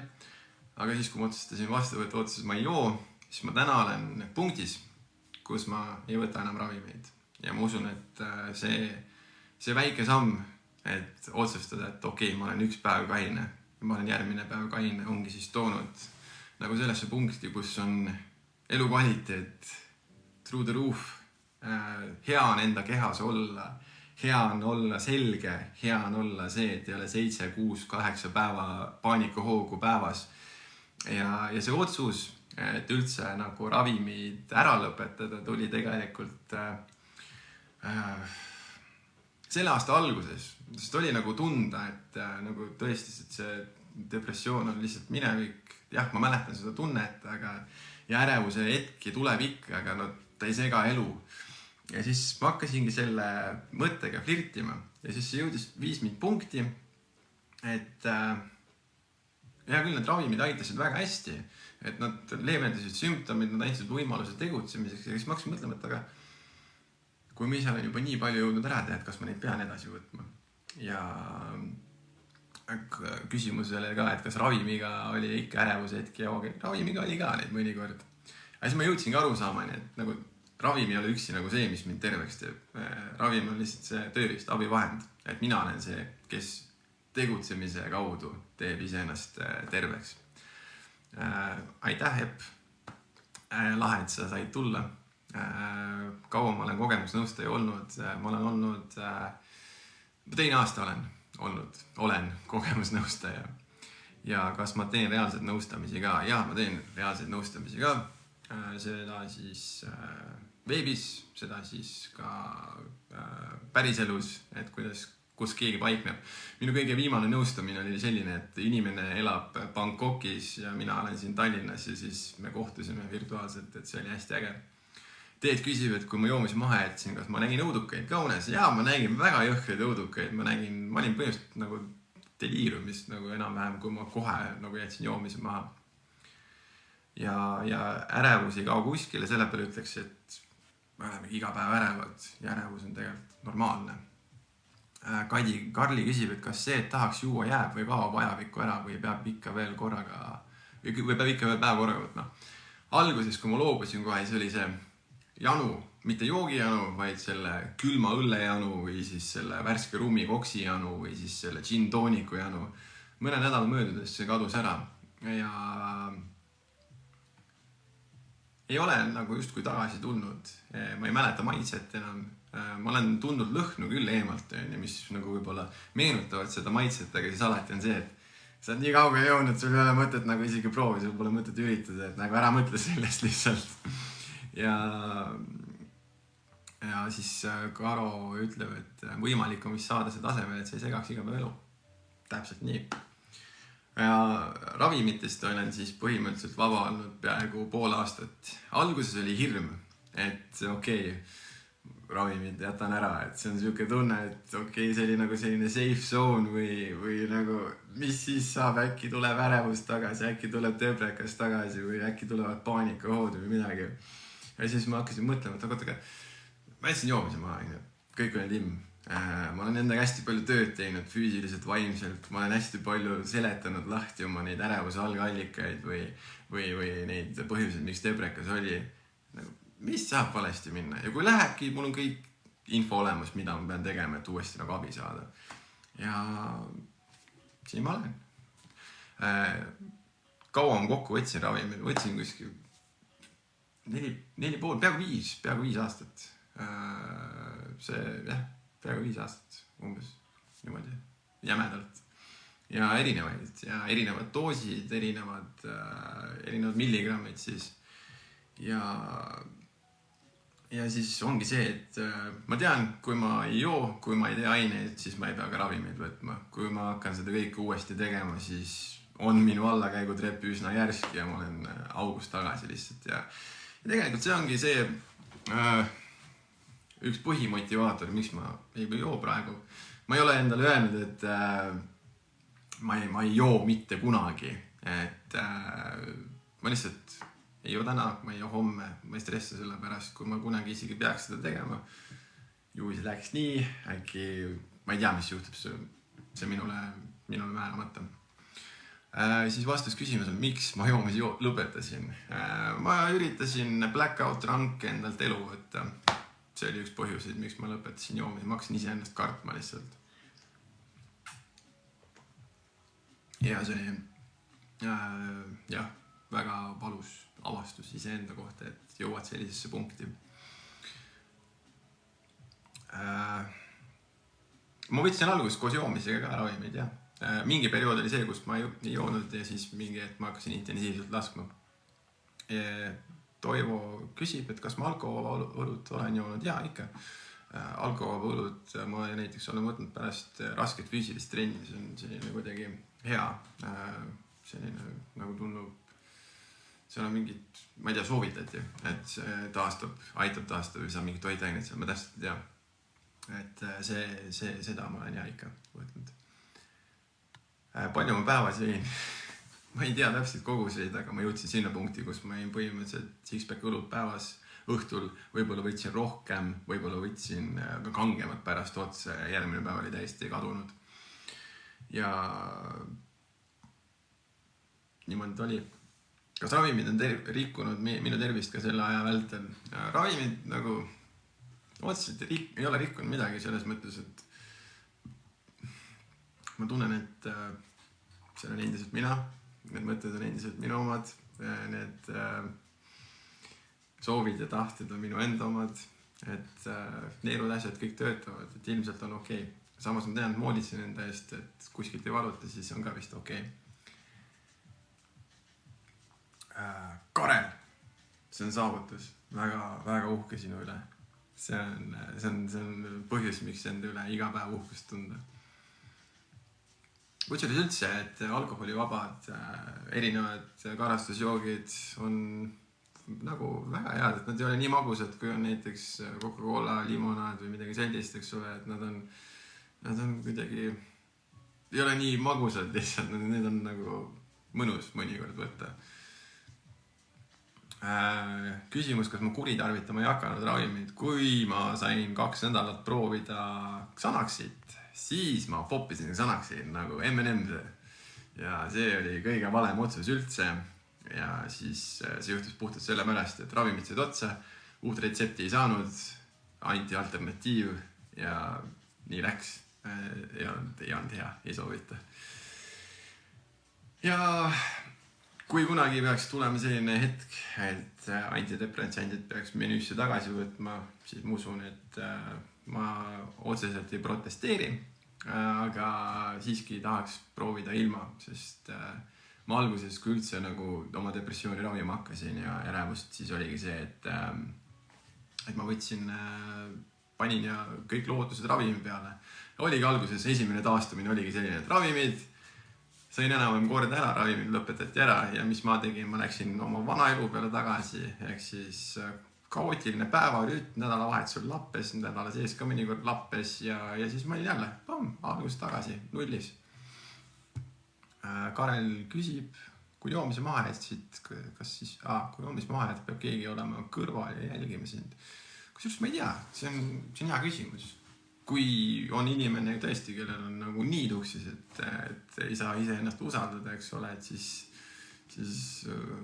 Aga siis, kui ma otsustasin vastu võtta otsus, ma ei joo, siis ma täna olen punktis, kus ma ei võta enam ravimeid. Ja ma usun, et see väike samm, et otsustada, et okei, ma olen üks päev kaine ja ma olen järgmine päev kaine, ongi siis toonud nagu sellesse punkti, kus on elukvaliteet, through the roof, hea on enda kehas olla, hea on olla selge, hea on olla see, et ei ole 7, 6, 8 päeva paanikahoogu päevas. Ja see otsus, et üldse nagu ravimid ära lõpetada, tuli tegelikult selle aasta alguses. Sest oli nagu tunda, et nagu tõesti, et see depressioon on lihtsalt minevik. Jah, ma mäletan seda tunnet, ja ärevuse hetki tuleb ikka, aga no ta ei sega elu. Ja siis ma hakkasingi selle mõttega flirtima ja siis see viis mind punkti, et hea küll, need ravimid aitasid väga hästi, et nad leevendasid sümptomid, nad andsid võimaluse tegutsemiseks ja siis ma hakkasin mõtlema, et aga kui ma ise olen juba nii palju jõudnud ära teha, et kas ma neid pean edasi võtma. Ja küsimusele ka, et kas ravimiga oli ikka ärevuse hetki ja ravimiga oli ka neid mõnikord. Aga siis ma jõudsingi aru saamani, et nagu ravim ei ole üksi nagu see, mis mind terveks teeb. Ravim on lihtsalt see tööriist, abivahend, et mina olen see, kes tegutsemise kaudu teeb iseennast terveks. Aitäh, Epp. Lahe, et sa said tulla. Kaua ma olen kogemusnõustaja olnud. Ma olen olnud, teine aasta olen kogemusnõustaja. Ja kas ma teen reaalseid nõustamisi ka? Ja, ma teen reaalseid nõustamisi ka. Seda siis veebis, seda siis ka päriselus, et kus keegi paikneb. Minu kõige viimane nõustamine oli selline, et inimene elab Bangkokis ja mina olen siin Tallinnas ja siis me kohtusime virtuaalselt, et see oli hästi äge. Teed küsib, et kui ma joomise maha jätsin, kas ma nägin õudukaid ka unes? Jaa, ma nägin väga jõhkreid õudukaid. Ma olin põhimõtteliselt nagu deliirumist nagu enam-vähem, kui ma kohe nagu jätsin joomise maha. Ja ärevus ei kao kuskile, selle peale ütleks, et me oleme iga päev ärevad ja ärevus on tegelikult normaalne. Karli küsib, et kas see, et tahaks juua jääb või kaob ajavikku ära või peab ikka veel korraga või peab ikka veel päev korraga võtma. Alguses, kui ma loobusin kohe, siis oli see janu, mitte joogijanu, vaid selle külma õlle janu või siis selle värske rummi koksi janu või siis selle gin tooniku janu. Mõne nädala möödudes see kadus ära ja ei ole nagu justkui tagasi tulnud. Ma ei mäleta maitset enam. Ma olen tundnud lõhnu küll eemalt, mis nagu võib-olla meenutavad seda maitset, aga siis alati on see, et sa oled nii kauge joonud, sul ei ole mõtet nagu isegi proovi, sul pole mõtet üritada, et nagu ära mõtle sellest lihtsalt. Ja ja siis Karo ütleb, et võimalik on vist saada see tasemel, et sa ei segaks iga päev elu. Täpselt nii. Ja ravimitest olen siis põhimõtteliselt vaba olnud peaaegu pool aastat. Alguses oli hirm, et okei, ravimid jätan ära, et see on siuke tunne, et okei, see oli nagu selline safe zone või nagu mis siis saab, äkki tuleb ärevus tagasi, äkki tuleb tööprekas tagasi või äkki tulevad paanikahood või midagi. Ja siis ma hakkasin mõtlema, et aga ma jätsin joomise maha, kõik oli timm. Ma olen endaga hästi palju tööd teinud füüsiliselt, vaimselt, ma olen hästi palju seletanud lahti oma neid ärevuse algallikaid või neid põhjuseid, miks tööprekas oli. Mis saab valesti minna ja kui lähebki, mul on kõik info olemas, mida ma pean tegema, et uuesti nagu abi saada. Ja siin ma olen. Kaua ma kokku võtsin ravimid, võtsin kuskil 4,5, peaaegu 5 aastat. Peaaegu 5 aastat umbes niimoodi jämedalt. Ja erinevad doosid, erinevad milligrammid siis. Ja siis ongi see, et ma tean, kui ma ei joo, kui ma ei tee aineid, siis ma ei pea ka ravimeid võtma. Kui ma hakkan seda kõike uuesti tegema, siis on minu allakäigutrepp üsna järsk ja ma olen august tagasi lihtsalt. Ja tegelikult see ongi see üks põhimotivaator, miks ma ei joo praegu. Ma ei ole endale öelnud, et ma ei joo mitte kunagi. Et ma lihtsalt ei joo täna, ma ei joo homme, ma ei stressa selle pärast, kui ma kunagi isegi peaks seda tegema. Ju see läks nii, äkki ma ei tea, mis juhtub, see minule määramata. Siis vastus küsimusele, miks ma joomise lõpetasin. Ma üritasin blackout rank endalt elu võtta. See oli üks põhjuseid, miks ma lõpetasin joomise. Ma hakkasin ise ennast kartma lihtsalt. Ja see väga valus avastus iseenda kohta, et jõuad sellisesse punkti. Ma võtsin alguses koos joomisega ka ravimid, jah. Mingi periood oli see, kus ma ei joonud ja siis mingi hetk ma hakkasin intensiivselt laskma. Toivo küsib, et kas ma alkohoolut olen joonud? Jaa, ikka. Alkohoolut ma näiteks olen võtnud pärast rasket füüsilist trenni, see on selline kuidagi hea, selline nagu tundub. Seal on mingid, ma ei tea, soovitati, et see aitab taastab või saa mingid toitained seal, ma täpselt ei tea. Et seda ma olen ikka võtnud. Palju ma päevas jõin? Ma ei tea täpselt koguseid, aga ma jõudsin sinna punkti, kus ma jõin põhimõtteliselt six-pack õlut päevas õhtul. Võib-olla võtsin rohkem, võib-olla võtsin ka kangemat pärast otsa ja järgmine päev oli täiesti kadunud. Ja niimoodi oli. Kas ravimid on rikkunud minu tervist ka selle aja vältel? Ravimid nagu otseselt ei ole rikkunud midagi selles mõttes, et ma tunnen, et see on endiselt mina, need mõtted on endiselt minu omad, need soovid ja tahted on minu enda omad, et neerud asjad kõik töötavad, et ilmselt on okei. Samas ma tean, et mooditsen enda eest, et kuskilt ei valuta, siis on ka vist okei. Karel, see on saavutus, väga uhke sinu üle. See on põhjus, miks enda üle iga päev uhkust tunda. Kutsudes üldse, et alkoholivabad erinevad karastusjoogid on nagu väga head, et nad ei ole nii magusad, kui on näiteks Coca-Cola, limonaad või midagi sellist, eks ole, et nad on kuidagi, ei ole nii magusad lihtsalt, need on nagu mõnus mõnikord võtta. Küsimus, kas ma kuritarvitama ei hakanud ravimid. Kui ma sain 2 nädalat proovida Xanaxit, siis ma poppisin Xanaxit nagu M&M. Ja see oli kõige valem otsus üldse. Ja siis see juhtus puhtalt selle pärast, et ravimid said otsa, uut retsepti ei saanud, anti alternatiiv ja nii läks. Ei olnud hea, ei soovita. Ja kui kunagi peaks tulema selline hetk, et antidepressandid peaks menüüsse tagasi võtma, siis ma usun, et ma otseselt ei protesteeri, aga siiski tahaks proovida ilma, sest ma alguses, kui üldse nagu oma depressiooni ravima hakkasin ja ärevust, siis oligi see, et et ma panin ja kõik lootused ravimi peale. Oligi alguses esimene taastumine oligi selline, et ravimid, sain enam kord ära, ravimid lõpetati ära ja mis ma tegin, ma läksin oma vana elu peale tagasi, ehk siis kaootiline päevarütm, nädalavahetusel lappes, nädala sees ka mõnikord lappes ja siis ma olin jälle, alguses tagasi, nullis. Karel küsib, kui joomise maha jätsid, kas siis, kui joomise maha jätsid, peab keegi olema kõrval ja jälgima sind. Kusjuures ma ei tea, see on hea küsimus. Kui on inimene tõesti, kellel on nagu nii tuksis, et ei saa ise ennast usaldada, eks ole, et siis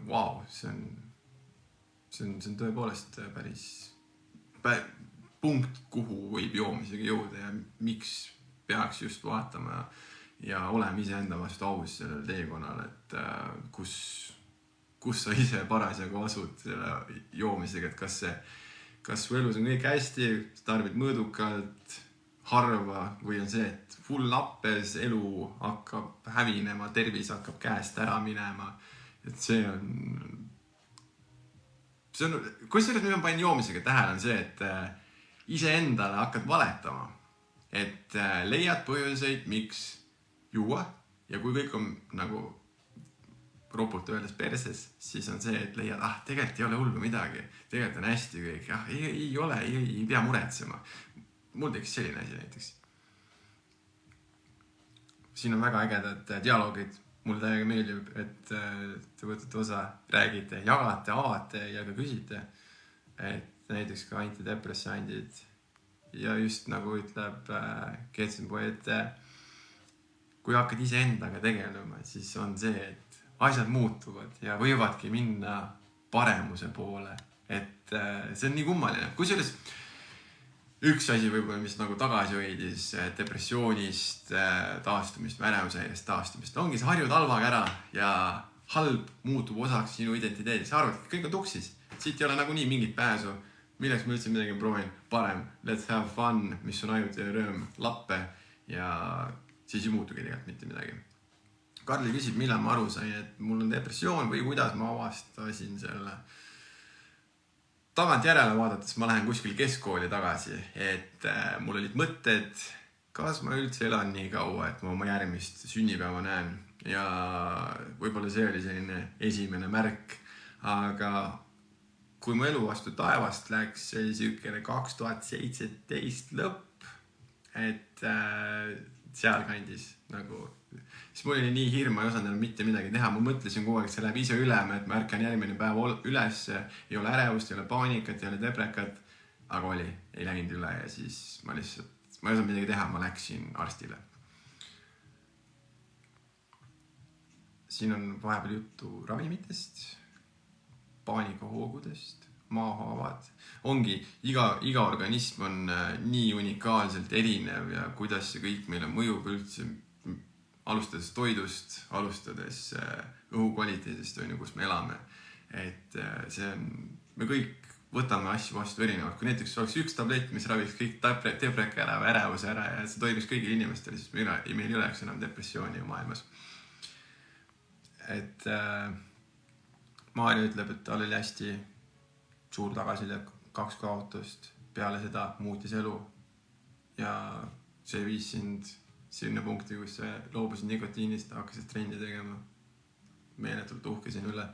wow, see on tõepoolest päris punkt, kuhu võib joomisega jõuda ja miks peaks just vaatama ja olema iseenda vastu aus sellel teekonnal, et kus sa ise parasjagu asud selle joomisega, et kas su elus on kõik hästi, tarbid mõõdukalt, harva või on see, et full lappes, elu hakkab hävinema, tervis hakkab käest ära minema, et see on, kusjuures ma panin joomisega tähele on see, et iseendale hakkad valetama, et leiad põhjuseid, miks juua ja kui kõik on nagu ropult öeldes perses, siis on see, et leiad, tegelikult ei ole hullu midagi, tegelikult on hästi kõik, ei ole, ei pea muretsema. Mul tekkis selline asi näiteks. Siin on väga ägedad dialoogid. Mulle täiega meeldib, et te võtate osa, räägite, jagate, avate ja ka küsite. Et näiteks ka antidepressandid ja just nagu ütleb Ketsenboi, et kui hakkad iseendaga tegelema, siis on see, et asjad muutuvad ja võivadki minna paremuse poole. Et see on nii kummaline. Kusjuures üks asi võib-olla, mis nagu tagasi hoidis depressioonist taastumist, ärevusehäirest taastumist, ongi see harjud halvaga ära ja halb muutub osaks sinu identiteedis. Sa arvad, et kõik on tuksis. Siit ei ole nagu nii mingit pääsu. Milleks ma üldse midagi proovin? Parem. Let's have fun, mis on ajuti ja rööm lappe ja siis ei muutugi tegelikult mitte midagi. Karli küsib, millal ma aru sain, et mul on depressioon või kuidas ma avastasin selle. Tagant järele vaadates ma lähen kuskil keskkooli tagasi, et mul olid mõtted, kas ma üldse elan nii kaua, et ma oma järgmist sünnipäeva näen ja võib-olla see oli selline esimene märk, aga kui mu elu vastu taevast läks, see oli sükene 2017 lõpp, et sealkandis nagu, siis mul oli nii hirm, ma ei osanud enam mitte midagi teha, ma mõtlesin kogu aeg, see läheb ise üle, et ma ärkan järgmine päev üles, ei ole ärevust, ei ole paanikat, ei ole deprekat, aga oli, ei läinud üle ja siis ma ei osanud midagi teha, ma läksin arstile. Siin on vahepeal juttu ravimitest, paanikahoogudest, maahaavad. Ongi, iga organism on nii unikaalselt erinev ja kuidas see kõik meile mõjub üldse, alustades toidust, alustades õhukvaliteedist, kus me elame. Et me kõik võtame asju vastu erinevalt. Kui näiteks oleks üks tablett, mis raviks kõik depreka ära või ärevuse ära ja see toimiks kõigil inimestel, siis meil ei oleks enam depressiooni maailmas. Et Maarja ütleb, et tal oli hästi suur tagasilöök, 2 kaotust, peale seda muutis elu ja see viis sind sinna punkti, kus sa loobusid nikotiinist, hakkasid trenni tegema, meeletult uhkesin üle.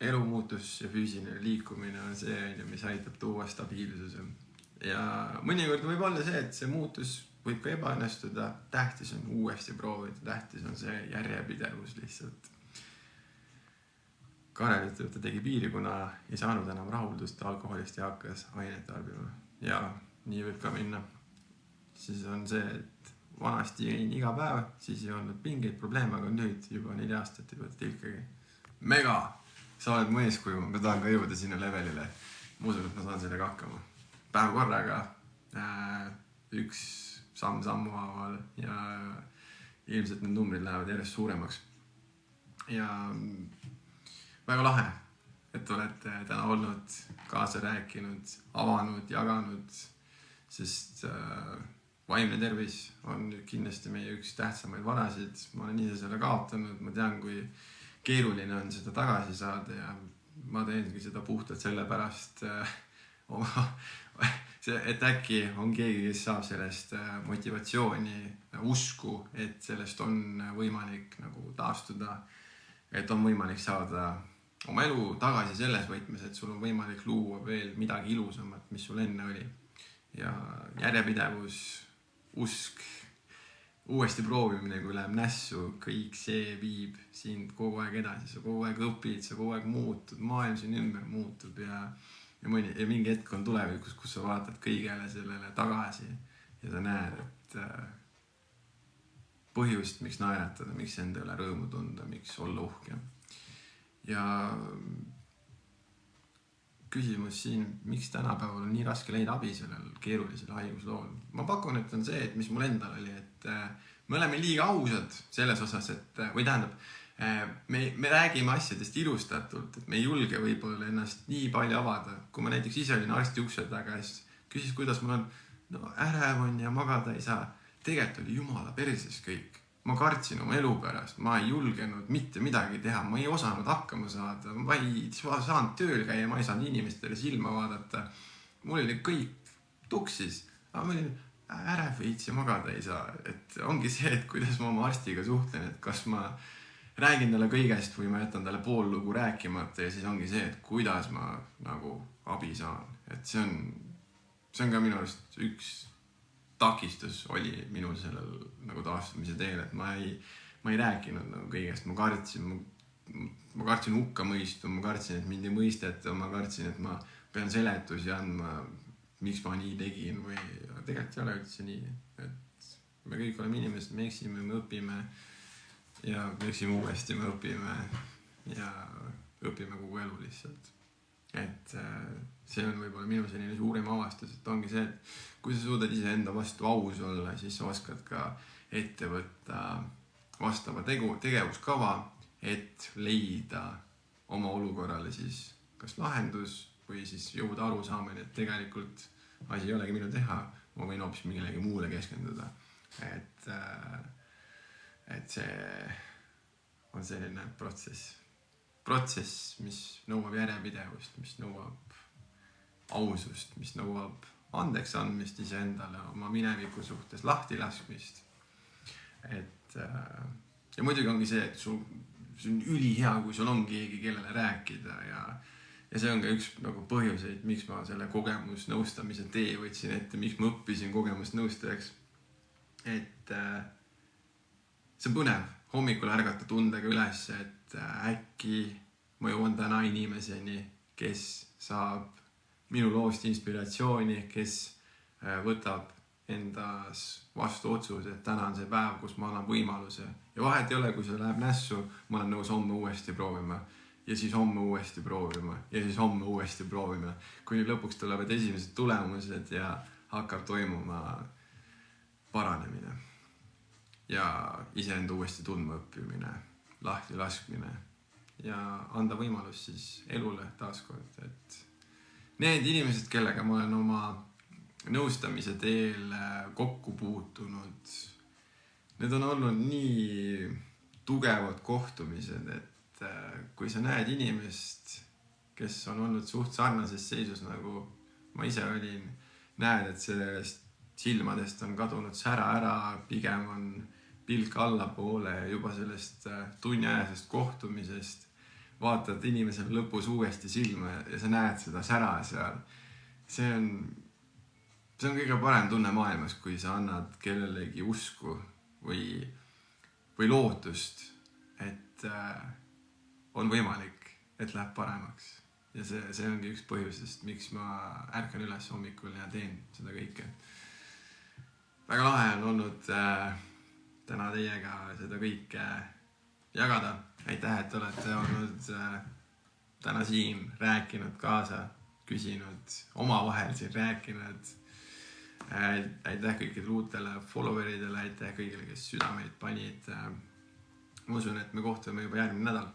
Elu muutus ja füüsiline liikumine on see, mis aitab tuua stabiilsuse. Ja mõnikord võib olla see, et see muutus võib ka ebaõnnestuda, tähtis on uuesti proovida, tähtis on see järjepidevus lihtsalt. Karel ütleb, ta tegi piiri, kuna ei saanud enam rahuldust alkoholist ja hakkas ainet tarbima. Ja nii võib ka minna. Siis on see, et vanasti jõin iga päev, siis ei olnud mingeid probleeme, aga nüüd juba 4 aastat ei võtta ikkagi. Mega! Sa oled mu eeskuju, ma tahan ka jõuda sinna levelile. Ma usun, et ma saan sellega hakkama. Päev korraga, üks sammu haaval ja ilmselt need numbrid lähevad järjest suuremaks. Ja väga lahe, et olete täna olnud, kaasa rääkinud, avanud, jaganud, sest vaimne tervis on kindlasti meie üks tähtsamaid varasid. Ma olen ise selle kaotanud, ma tean, kui keeruline on seda tagasi saada ja ma teengi seda puhtalt sellepärast et äkki on keegi, kes saab sellest motivatsiooni, usku, et sellest on võimalik nagu taastuda, et on võimalik saada oma elu tagasi selles võtmes, et sul on võimalik luua veel midagi ilusamat, mis sul enne oli. Ja järjepidevus, usk, uuesti proovimine, kui läheb nässu, kõik see viib sind kogu aeg edasi, sa kogu aeg õpid, sa kogu aeg muutud, maailm siin ümber muutub ja mingi hetk on tulevikus, kus sa vaatad kõigele sellele tagasi ja sa näed, et põhjust, miks naeratada, miks enda üle rõõmu tunda, miks olla uhke. Ja küsimus siin, miks tänapäeval on nii raske leida abi sellel keerulisel haiguslool. Ma pakun, et on see, et mis mul endal oli, et me oleme liiga ausad selles osas, et või tähendab, me räägime asjadest ilustatult, et me ei julge võib-olla ennast nii palju avada. Kui ma näiteks ise olin arsti ukse taga, siis küsis, kuidas mul on, no ärev on ja magada ei saa. Tegelikult oli jumala perses kõik. Ma kartsin oma elu pärast, ma ei julgenud mitte midagi teha, ma ei osanud hakkama saada, ma ei saanud tööl käia, ma ei saanud inimestele silma vaadata. Mul oli kõik tuksis, aga ma olin ärev veits ja magada ei saa. Et ongi see, et kuidas ma oma arstiga suhtlen, et kas ma räägin talle kõigest või ma jätan talle pool lugu rääkimata ja siis ongi see, et kuidas ma nagu abi saan. Et see on ka minu arust üks takistus oli minul sellel nagu taastumise teel, et ma ei rääkinud nagu kõigest, ma kartsin hukka mõistu, ma kartsin, et mind ei mõisteta, ma kartsin, et ma pean seletusi andma, miks ma nii tegin või tegelikult ei ole üldse nii, et me kõik oleme inimesed, me eksime, me õpime ja me eksime uuesti, me õpime ja õpime kogu elu lihtsalt. Et see on võib-olla minu selline suurim avastus, et ongi see, et kui sa suudad ise enda vastu aus olla, siis sa oskad ka ette võtta vastava tegevuskava, et leida oma olukorrale siis kas lahendus või siis jõuda arusaamine, et tegelikult asi ei olegi minu teha, ma võin hoopis millegi muule keskenduda. Et see on selline protsess, mis nõuab järjepidevust, mis nõuab ausust, mis nõuab andeks andmist iseendale, oma mineviku suhtes lahti laskmist. Ja muidugi ongi see, et sul on ülihea, kui sul on keegi, kellele rääkida ja see on ka üks nagu põhjuseid, miks ma selle kogemusnõustamise tee võtsin ette, miks ma õppisin kogemusnõustajaks. Et see on põnev hommikul ärgata tundega üles, et äkki ma jõuan täna inimeseni, kes saab minu loost inspiratsiooni, kes võtab endas vastu otsuse, et täna on see päev, kus ma annan võimaluse. Ja vahet ei ole, kui see läheb nässu, ma olen nõus homme uuesti proovima. Ja siis homme uuesti proovima. Ja siis homme uuesti proovima. Kuni lõpuks tulevad esimesed tulemused ja hakkab toimuma paranemine. Ja iseenda uuesti tundma õppimine, lahti laskmine. Ja anda võimalus siis elule taaskord, et need inimesed, kellega ma olen oma nõustamise teel kokku puutunud, need on olnud nii tugevad kohtumised, et kui sa näed inimest, kes on olnud suht sarnases seisus, nagu ma ise olin, näed, et sellest silmadest on kadunud sära ära, pigem on pilk allapoole ja juba sellest tunniajasest kohtumisest vaatad inimesel lõpus uuesti silma ja sa näed seda sära seal. See on kõige parem tunne maailmas, kui sa annad kellelegi usku või lootust, et on võimalik, et läheb paremaks. Ja see ongi üks põhjusest, miks ma ärkan üles hommikul ja teen seda kõike. Väga lahe on olnud täna teiega seda kõike jagada. Aitäh, et olete olnud täna siin rääkinud kaasa, küsinud, omavahel siin rääkinud. Aitäh kõikidele uutele followeridele, aitäh kõigile, kes südameid panid. Ma usun, et me kohtume juba järgmine nädal.